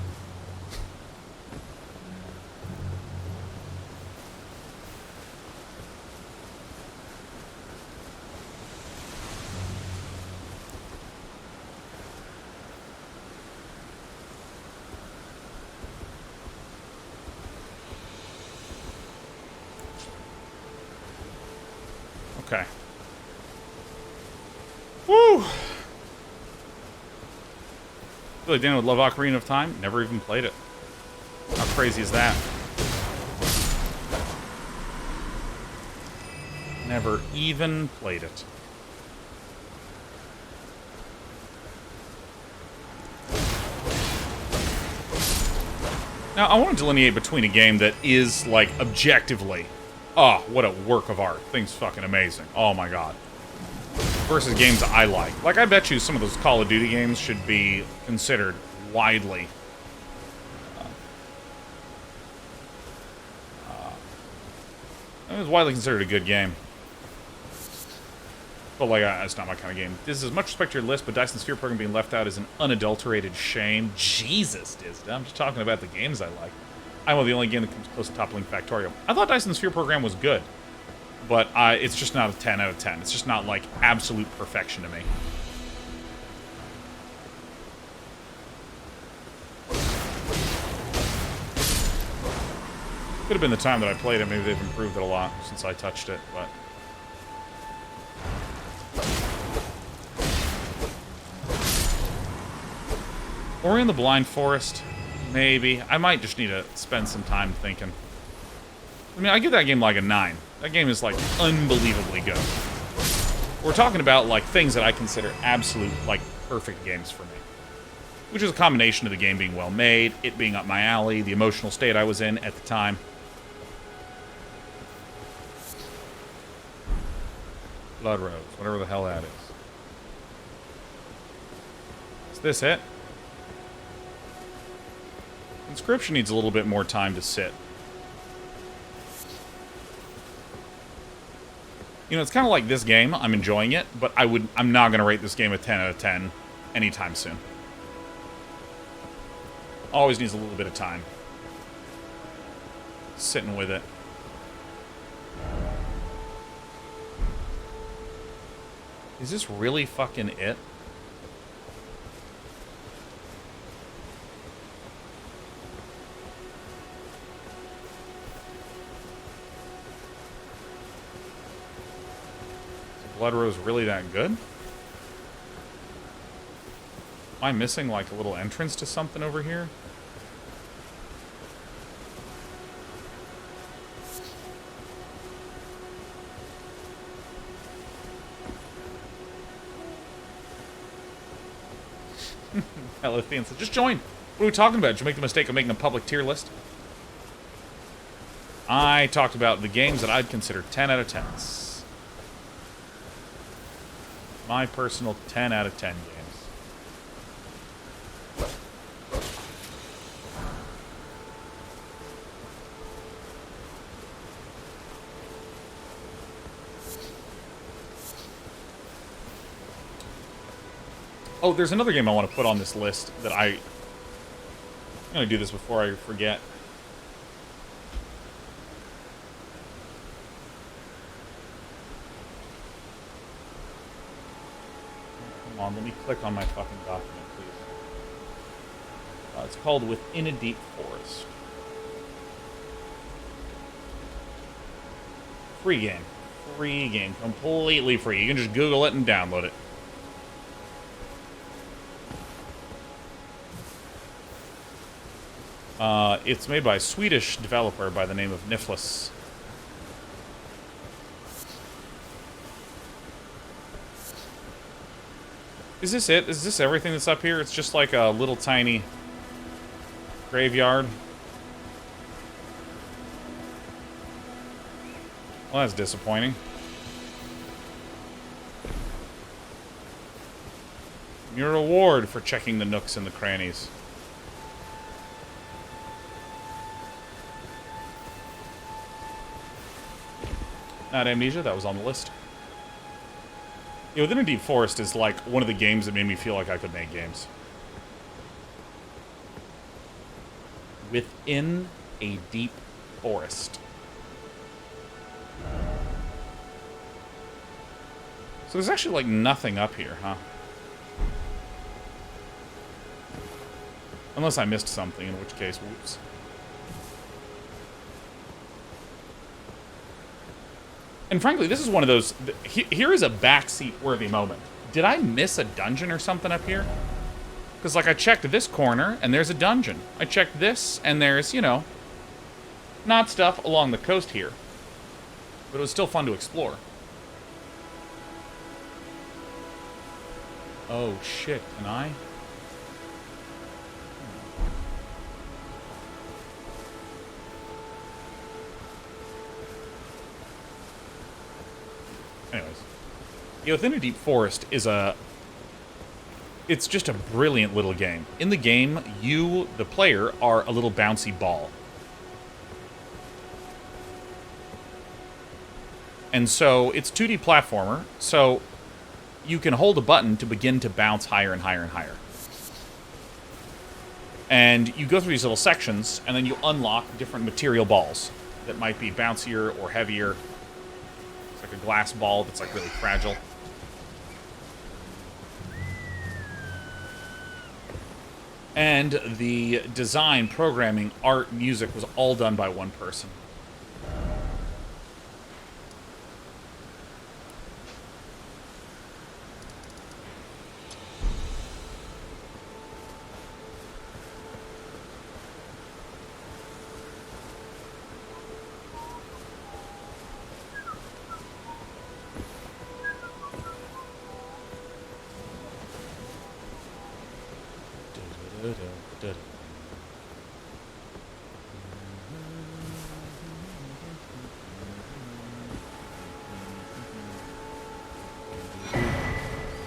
A: Okay. Woo! I feel like Dan would love Ocarina of Time. Never even played it. How crazy is that? Never even played it. Now, I want to delineate between a game that is, like, objectively, oh, what a work of art. Thing's fucking amazing. Oh my god. Versus games that I like. Like, I bet you some of those Call of Duty games should be considered widely. It was widely considered a good game. But, like, it's not my kind of game. This is much respect to your list, but Dyson Sphere program being left out is an unadulterated shame. Jesus, Disney. I'm just talking about the games I like. I'm the only game that comes close to toppling Factorio. I thought Dyson Sphere program was good. But it's just not a 10 out of 10. It's just not, like, absolute perfection to me. Could have been the time that I played it. Maybe they've improved it a lot since I touched it, but... Ori and the Blind Forest? Maybe. I might just need to spend some time thinking. I mean, I give that game like a 9. That game is, like, unbelievably good. We're talking about, like, things that I consider absolute, like, perfect games for me. Which is a combination of the game being well made, it being up my alley, the emotional state I was in at the time. Blood Rose, whatever the hell that is. Is this it? Inscription needs a little bit more time to sit. You know, it's kind of like this game. I'm enjoying it, but I'm not going to rate this game a 10 out of 10 anytime soon. Always needs a little bit of time. Sitting with it. Is this really fucking it? Is Blood Rose really that good? Am I missing, like, a little entrance to something over here? Elithian said, just join. What are we talking about? Did you make the mistake of making a public tier list? I talked about the games that I'd consider 10 out of 10s. My personal 10 out of 10 games. Oh, there's another game I want to put on this list that I'm going to do this before I forget. Come on, let me click on my fucking document, please. It's called Within a Deep Forest. Free game. Free game. Completely free. You can just Google it and download it. It's made by a Swedish developer by the name of Niflis. Is this it? Is this everything that's up here? It's just like a little tiny graveyard. Well, that's disappointing. Your reward for checking the nooks and the crannies. Not Amnesia, that was on the list. Yeah, Within a Deep Forest is like one of the games that made me feel like I could make games. Within a Deep Forest. So there's actually like nothing up here, huh? Unless I missed something, in which case, whoops. And frankly, this is one of those... Here is a backseat-worthy moment. Did I miss a dungeon or something up here? Because, like, I checked this corner, and there's a dungeon. I checked this, and there's, you know... not stuff along the coast here. But it was still fun to explore. Oh, shit. Can I? Anyways. Yeah, Within a Deep Forest is it's just a brilliant little game. In the game, you, the player, are a little bouncy ball. And so, it's 2D platformer, so you can hold a button to begin to bounce higher and higher and higher. And you go through these little sections, and then you unlock different material balls that might be bouncier or heavier. Like a glass ball that's like really fragile. And the design, programming, art, music was all done by one person.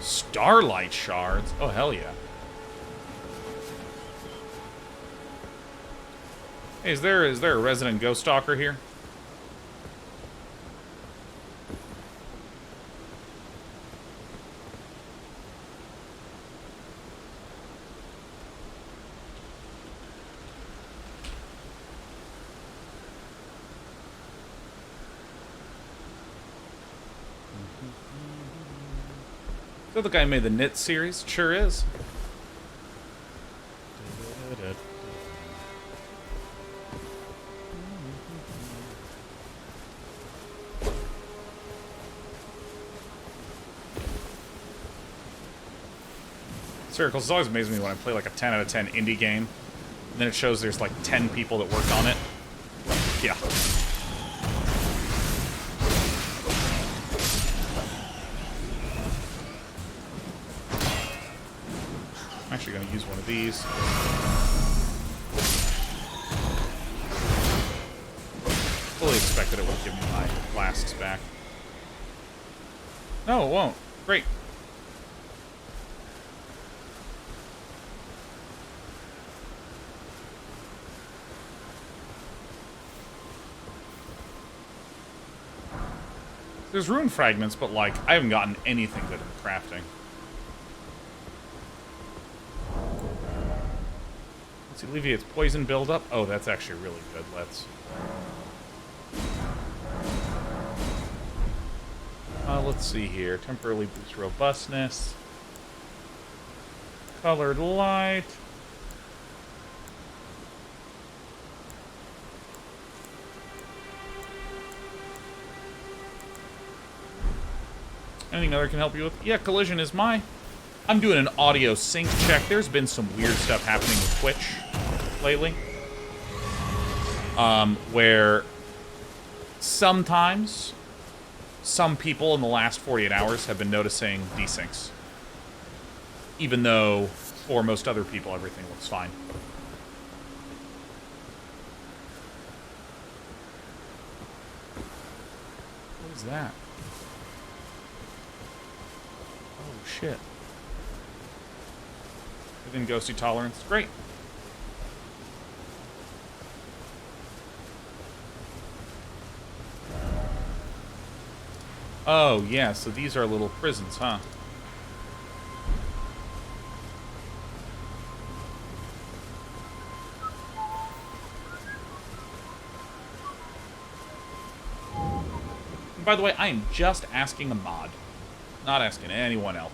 A: Starlight shards? Oh, hell yeah. Hey, is there a resident ghost stalker here? Is that the guy who made the Knit series? Sure is. Circles, it's always amazing me when I play like a 10 out of 10 indie game, and then it shows there's like 10 people that worked on it. Yeah. I'm actually going to use one of these. Fully expected it would give me my flasks back. No, it won't. Great. There's rune fragments, but, like, I haven't gotten anything good in crafting. Let's see, alleviates poison buildup. Oh, that's actually really good. Let's see here. Temporarily boosts robustness. Colored light. Anything other can help you with? Yeah, collision is my... I'm doing an audio sync check. There's been some weird stuff happening with Twitch lately. Where sometimes some people in the last 48 hours have been noticing desyncs. Even though for most other people everything looks fine. What is that? Oh, shit. Within ghosty tolerance. Great. Oh, yeah, so these are little prisons, huh? And by the way, I am just asking a mod. Not asking anyone else.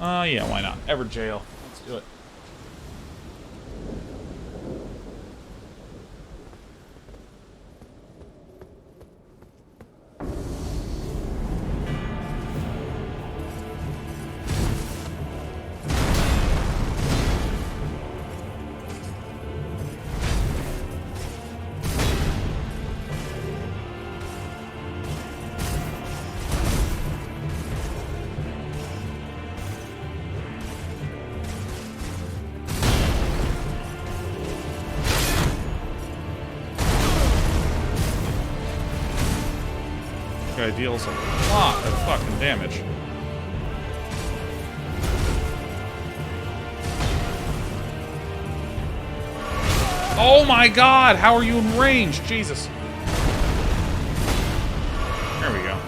A: Yeah, why not? Everjail. Let's do it. Guy deals a lot of fucking damage. Oh my god, how are you in range? Jesus. There we go.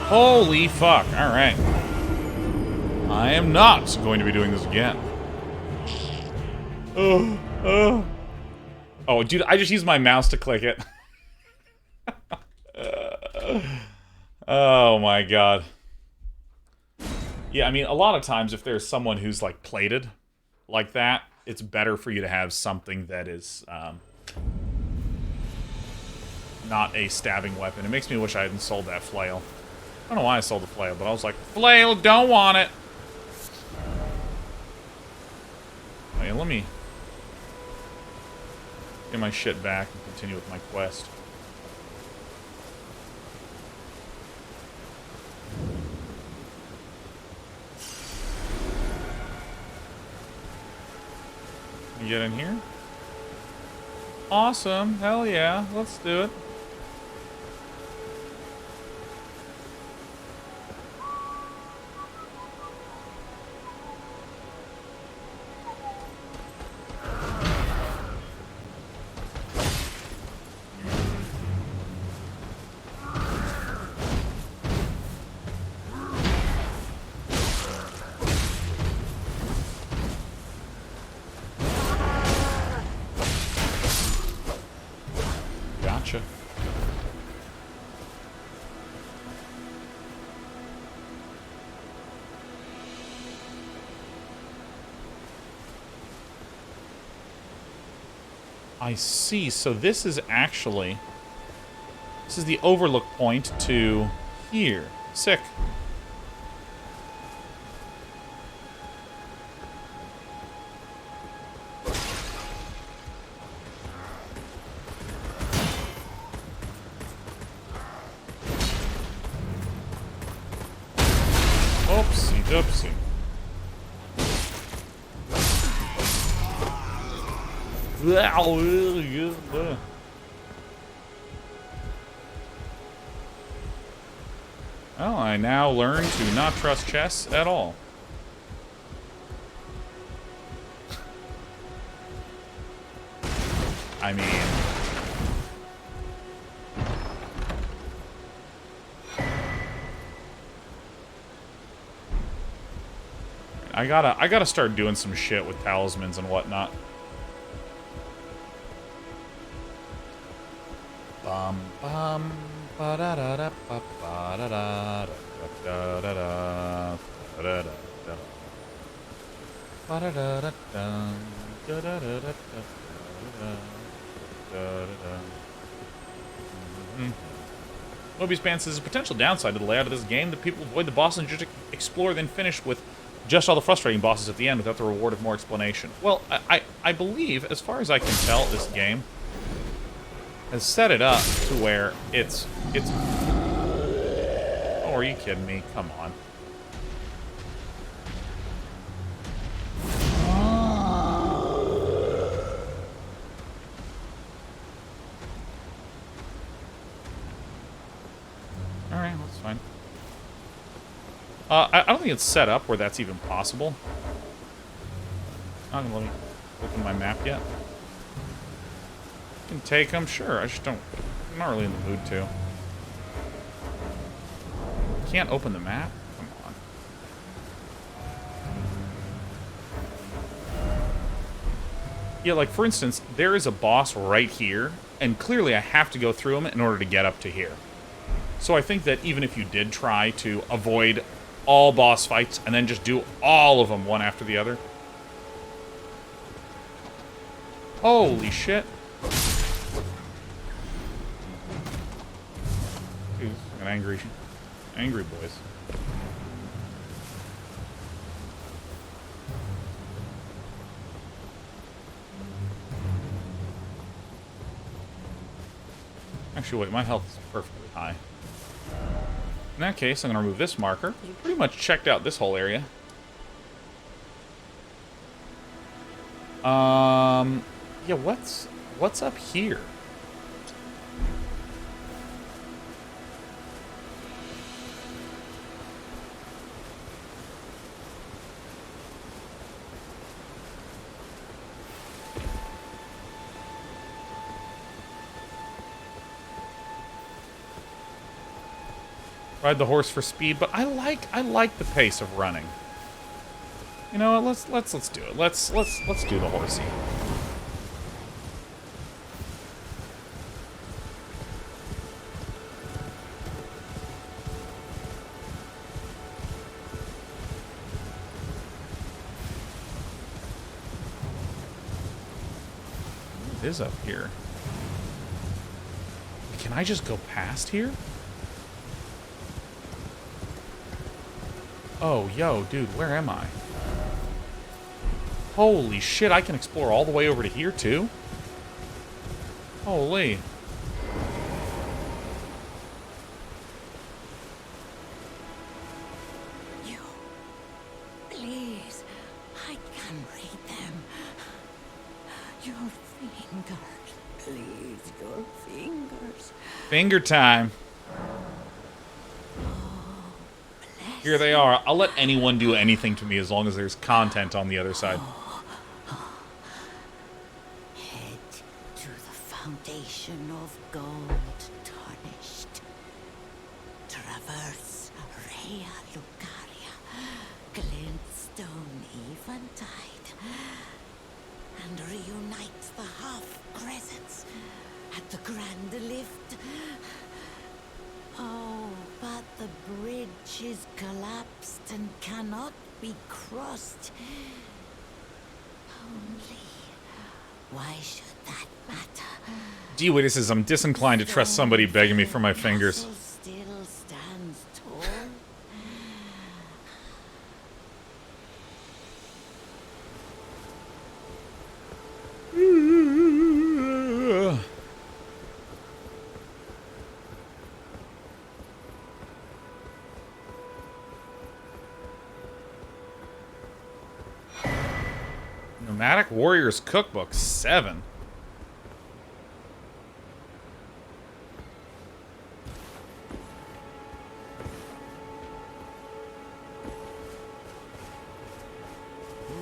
A: Holy fuck. Alright. I am not going to be doing this again. Oh, dude, I just used my mouse to click it. Oh my god. Yeah, I mean, a lot of times if there's someone who's, like, plated like that, it's better for you to have something that is, not a stabbing weapon. It makes me wish I hadn't sold that flail. I don't know why I sold the flail, but I was like, flail, don't want it. Oh, yeah, let me get my shit back and continue with my quest. Can you get in here? Awesome. Hell yeah. Let's do it. Gotcha. I see. So this is actually... This is the overlook point to here. Sick. Oopsie doopsie. Well, I now learn to not trust chess at all. I mean... I gotta start doing some shit with talismans and whatnot. Bum bum ba da da da ba ba da da da da da da da da ba da da da da da da da da. Mobius Band says, a potential downside to the layout of this game that people avoid the bosses and just explore, then finish with just all the frustrating bosses at the end without the reward of more explanation. Well, I believe, as far as I can tell, this game has set it up to where it's... Oh, are you kidding me? Come on. Alright, that's fine. I don't think it's set up where that's even possible. Not gonna let me open my map yet. Can take them, sure. I just don't... I'm not really in the mood to. Can't open the map? Come on. Yeah, like, for instance, there is a boss right here, and clearly I have to go through him in order to get up to here. So I think that even if you did try to avoid all boss fights and then just do all of them one after the other... Holy shit. Angry boys. Actually, wait, my health is perfectly high. In that case, I'm going to remove this marker, because we pretty much checked out this whole area. Yeah, what's up here? Ride the horse for speed, but I like the pace of running. You know what? Let's do it. Let's do the horsey. What is up here? Can I just go past here? Oh, yo, dude, where am I? Holy shit, I can explore all the way over to here, too? Holy.
C: You, please, I can read them. Your fingers, please, your fingers.
A: Finger time. Here they are. I'll let anyone do anything to me as long as there's content on the other side.
C: Head to the foundation of gold tarnished. Traverse Rea Lucaria, glintstone eventide, and reunite the half crescents at the grand lift. Oh, but the bridge is collapsed and cannot be crossed. Only, why should that matter?
A: Gee whiz says, I'm disinclined to trust somebody begging me for my fingers.
C: Castle still stands tall.
A: Nomadic Warriors Cookbook 7.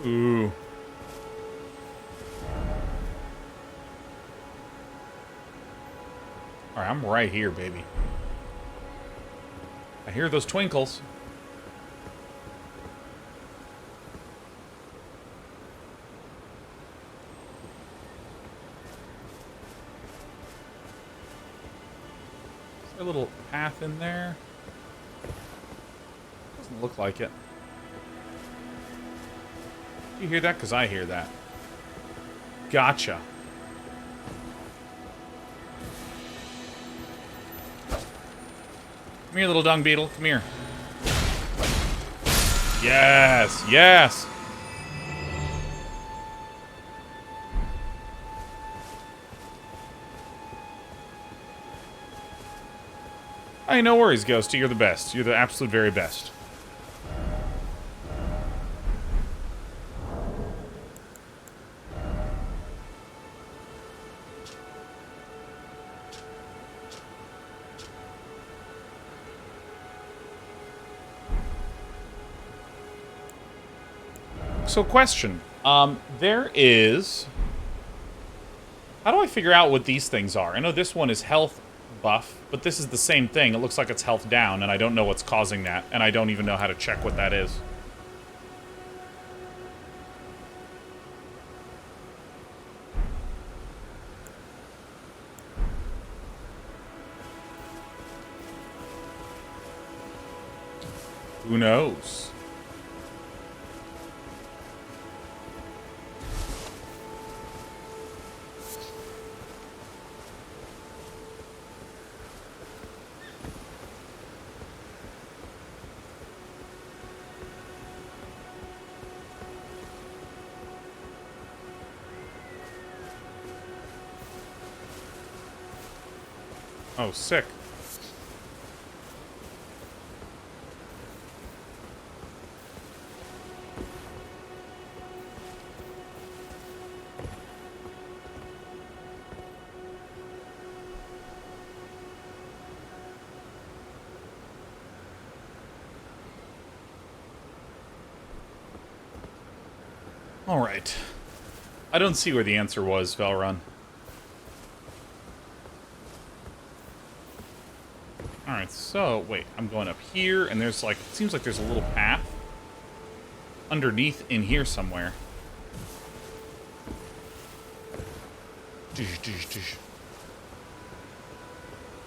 A: Ooh. Alright, I'm right here, baby. I hear those twinkles. Is there a little path in there? Doesn't look like it. Do you hear that? Because I hear that. Gotcha. Come here, little dung beetle. Come here. Yes, yes. Hey, no worries, Ghosty. You're the best. You're the absolute very best. So, question. There is... How do I figure out what these things are? I know this one is health buff, but this is the same thing. It looks like it's health down, and I don't know what's causing that, and I don't even know how to check what that is. Who knows? Oh, sick. Alright. I don't see where the answer was, Valrun. Alright, so, wait, I'm going up here, and there's like, it seems like there's a little path underneath in here somewhere.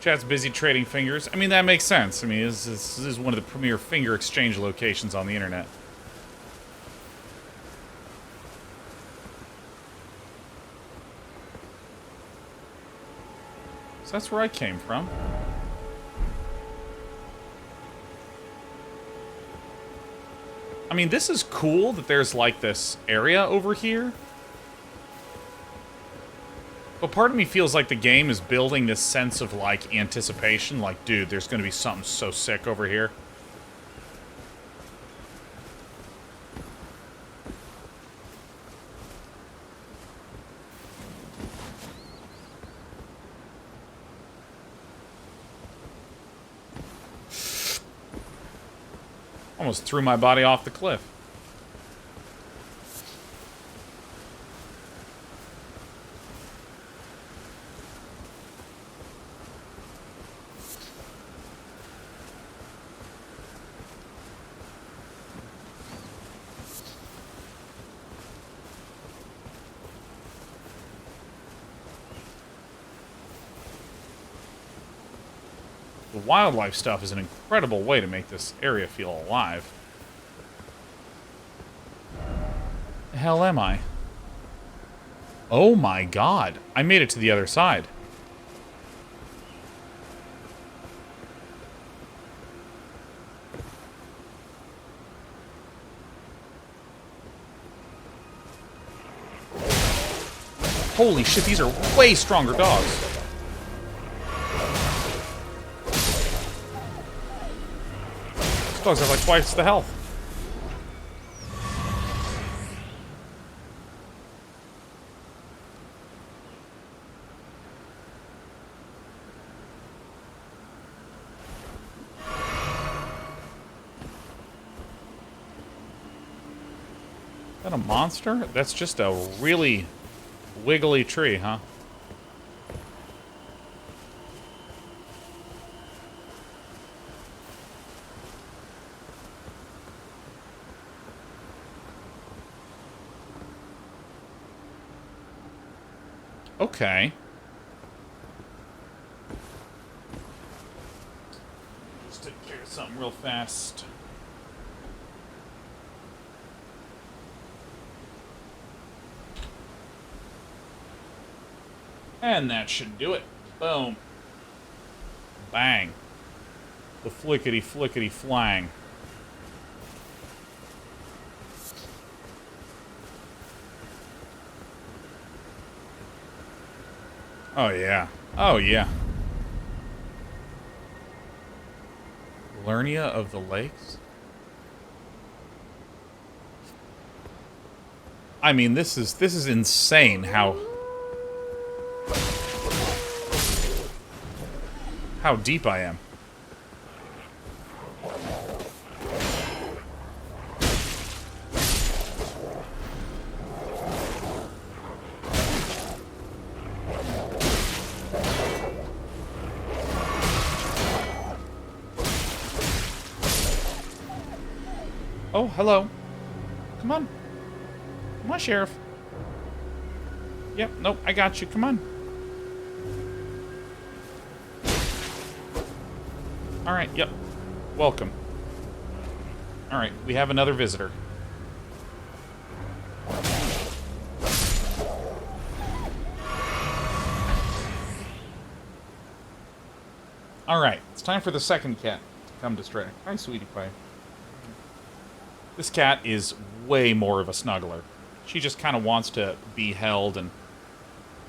A: Chat's busy trading fingers. I mean, that makes sense. I mean, this is one of the premier finger exchange locations on the internet. So that's where I came from. mean, this is cool that there's, like, this area over here. But part of me feels like the game is building this sense of, like, anticipation. Like, dude, there's gonna be something so sick over here. Almost threw my body off the cliff. The wildlife stuff is an incredible way to make this area feel alive. The hell am I? Oh my god. I made it to the other side. Holy shit, these are way stronger dogs. These dogs have like twice the health. Is that a monster? That's just a really wiggly tree, huh? Okay. Let's take care of something real fast. And that should do it. Boom. Bang. The flickety flang. Oh yeah. Oh yeah. Lernia of the Lakes? I mean, this is insane how deep I am. Oh, hello. Come on. Come on, Sheriff. Yep, nope, I got you. Come on. Alright, yep. Welcome. Alright, we have another visitor. Alright, it's time for the second cat to come distract. Hi, sweetie pie. This cat is way more of a snuggler. She just kind of wants to be held and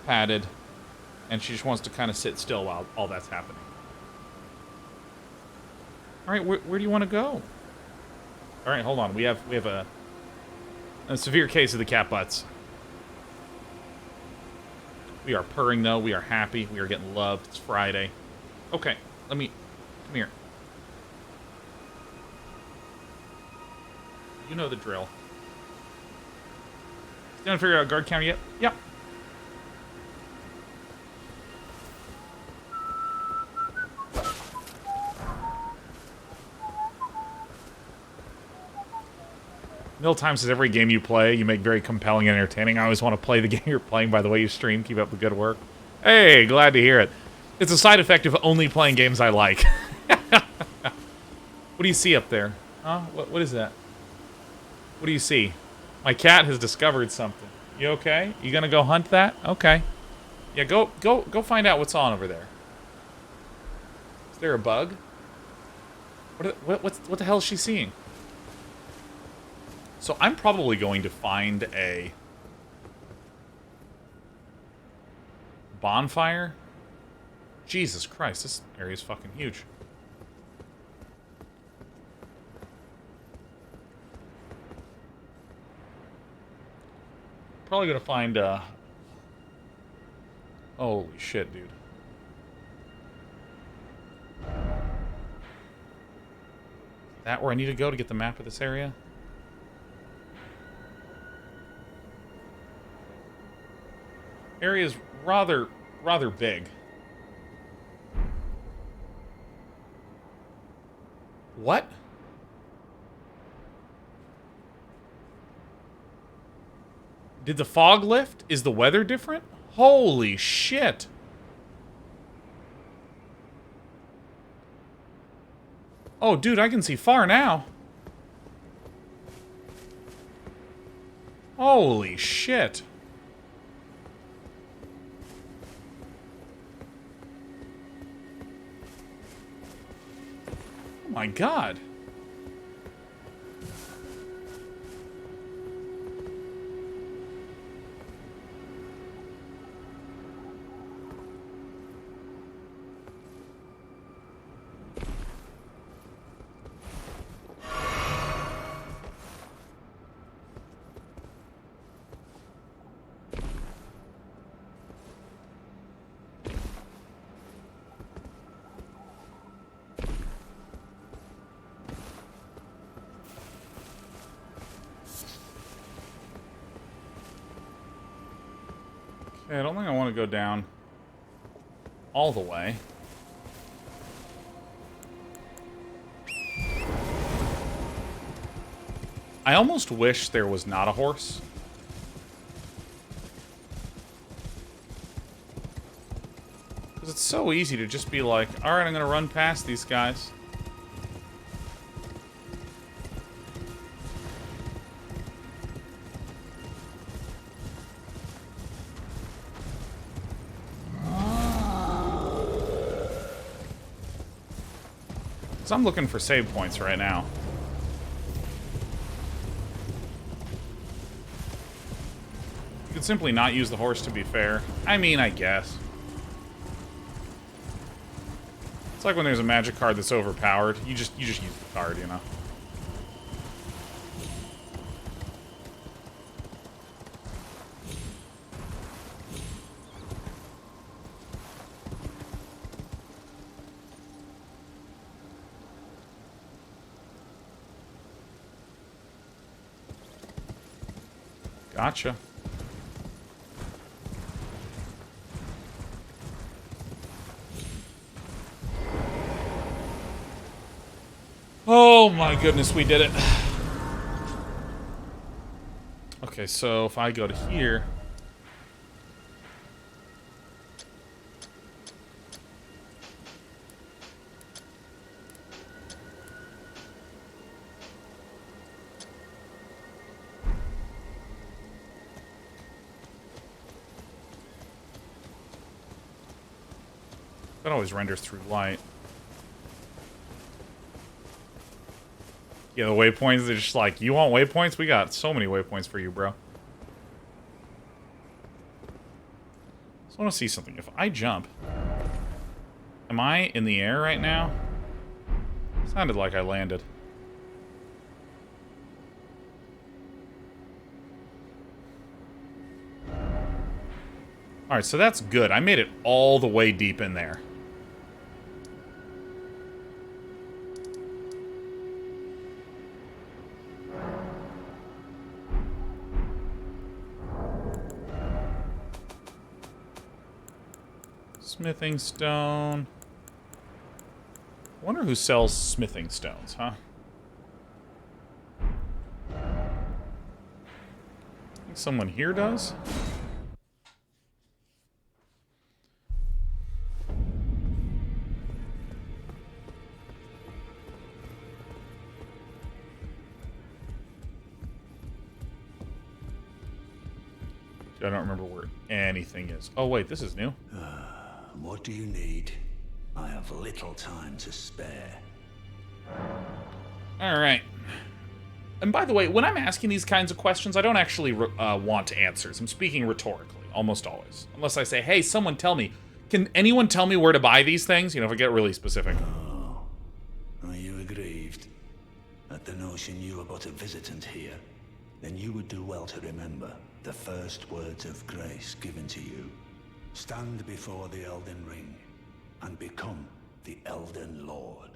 A: patted, and she just wants to kind of sit still while all that's happening. All right, where do you want to go? All right, hold on. We have a severe case of the cat butts. We are purring though. We are happy. We are getting loved. It's Friday. Okay, come here. You know the drill. Still haven't figured out guard counter yet? Yep. Mealtime says every game you play, you make very compelling and entertaining. I always want to play the game you're playing by the way you stream. Keep up the good work. Hey, glad to hear it. It's a side effect of only playing games I like. What do you see up there? Huh? What is that? What do you see? My cat has discovered something. You okay? You gonna go hunt that? Okay. Yeah, go find out what's on over there. Is there a bug? What the hell is she seeing? So I'm probably going to find a bonfire. Jesus Christ, this area is fucking huge. Probably gonna find holy shit, dude. That where I need to go to get the map of this area? Area's rather big. What? Did the fog lift? Is the weather different? Holy shit. Oh, dude, I can see far now. Holy shit. Oh my god. Okay, I don't think I want to go down all the way. I almost wish there was not a horse. Because it's so easy to just be like, alright, I'm going to run past these guys. So I'm looking for save points right now. You could simply not use the horse, to be fair. I mean, I guess. It's like when there's a magic card that's overpowered. You just use the card, you know. Gotcha. Oh my goodness, we did it. Okay, so if I go to here... That always renders through light. Yeah, the waypoints, they're just like, you want waypoints? We got so many waypoints for you, bro. So I want to see something. If I jump... Am I in the air right now? Sounded like I landed. Alright, so that's good. I made it all the way deep in there. Smithing stone. I wonder who sells smithing stones, huh? I think someone here does? I don't remember where anything is. Oh, wait, this is new.
D: What do you need? I have little time to spare.
A: Alright. And by the way, when I'm asking these kinds of questions, I don't actually want answers. I'm speaking rhetorically, almost always. Unless I say, hey, someone tell me. Can anyone tell me where to buy these things? You know, if I get really specific.
D: Oh, are you aggrieved at the notion you are but a visitant here? Then you would do well to remember the first words of grace given to you. Stand before the Elden Ring and become the Elden Lord.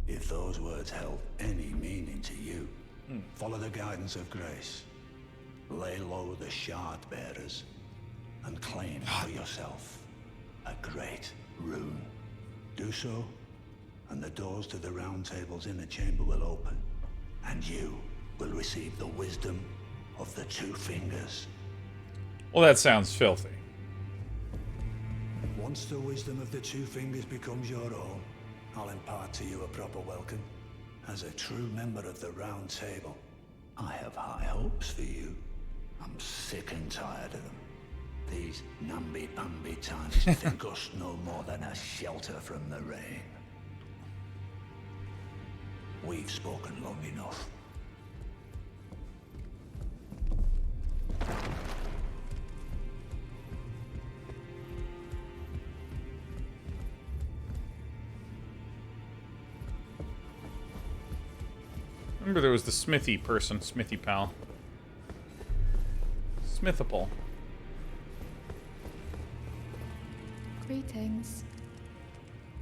D: If those words held any meaning to you, follow the guidance of grace. Lay low the shard bearers and claim for yourself a great rune. Do so, and the doors to the Round Table's inner chamber will open, and you will receive the wisdom of the Two Fingers.
A: Well, that sounds filthy.
D: Once the wisdom of the Two Fingers becomes your own, I'll impart to you a proper welcome. As a true member of the Round Table, I have high hopes for you. I'm sick and tired of them. These namby-pamby times think us no more than a shelter from the rain. We've spoken long enough.
A: Remember there was the smithy person, smithy pal. Smithable.
E: Greetings.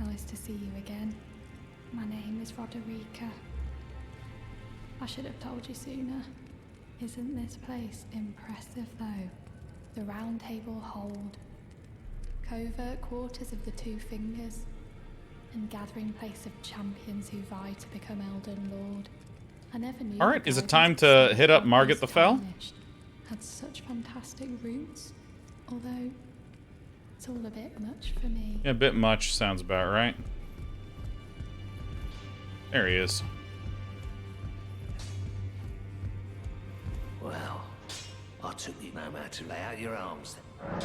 E: Nice to see you again. My name is Roderica. I should have told you sooner. Isn't this place impressive though? The Round Table hold, covert quarters of the Two Fingers, and gathering place of champions who vie to become Elden Lord. I never knew.
A: Alright, is it time to hit up Margit the Fell?
E: Had such fantastic roots, although it's all a bit much for me.
A: Yeah, a bit much sounds about right. There he is.
B: Well, I took you no matter to lay out your arms then.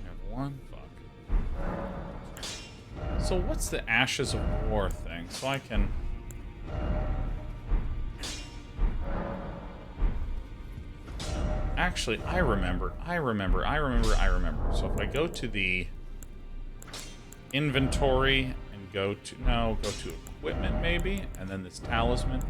A: Have one. Fuck. So what's the Ashes of War thing? So I can... Actually, I remember. So if I go to the inventory and go to equipment maybe, and then this talisman.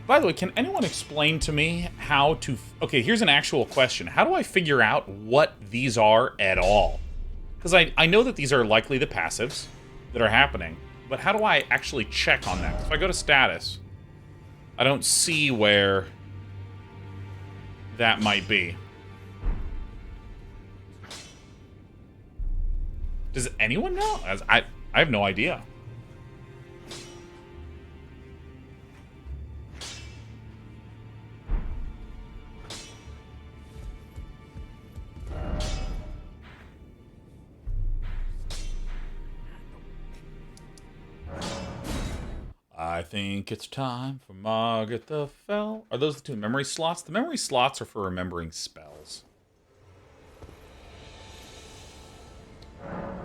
A: By the way, can anyone explain to me how to... Okay, here's an actual question. How do I figure out what these are at all? Because I know that these are likely the passives that are happening, but how do I actually check on that? If I go to status, I don't see where that might be. Does anyone know? I have no idea. I think it's time for Margit the Fell. Are those the two memory slots? The memory slots are for remembering spells.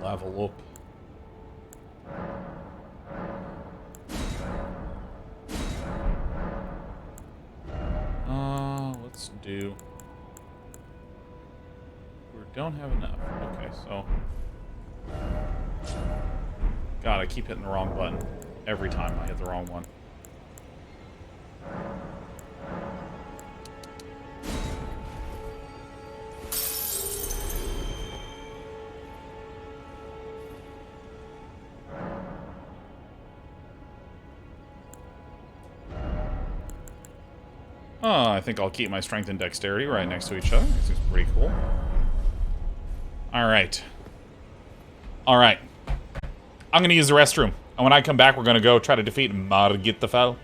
A: Level up. Let's do... We don't have enough. Okay, so... God, I keep hitting the wrong button. Every time I hit the wrong one. Oh, I think I'll keep my strength and dexterity right next to each other. This is pretty cool. Alright. Alright. I'm gonna use the restroom. And when I come back, we're gonna go try to defeat Margit the Fell.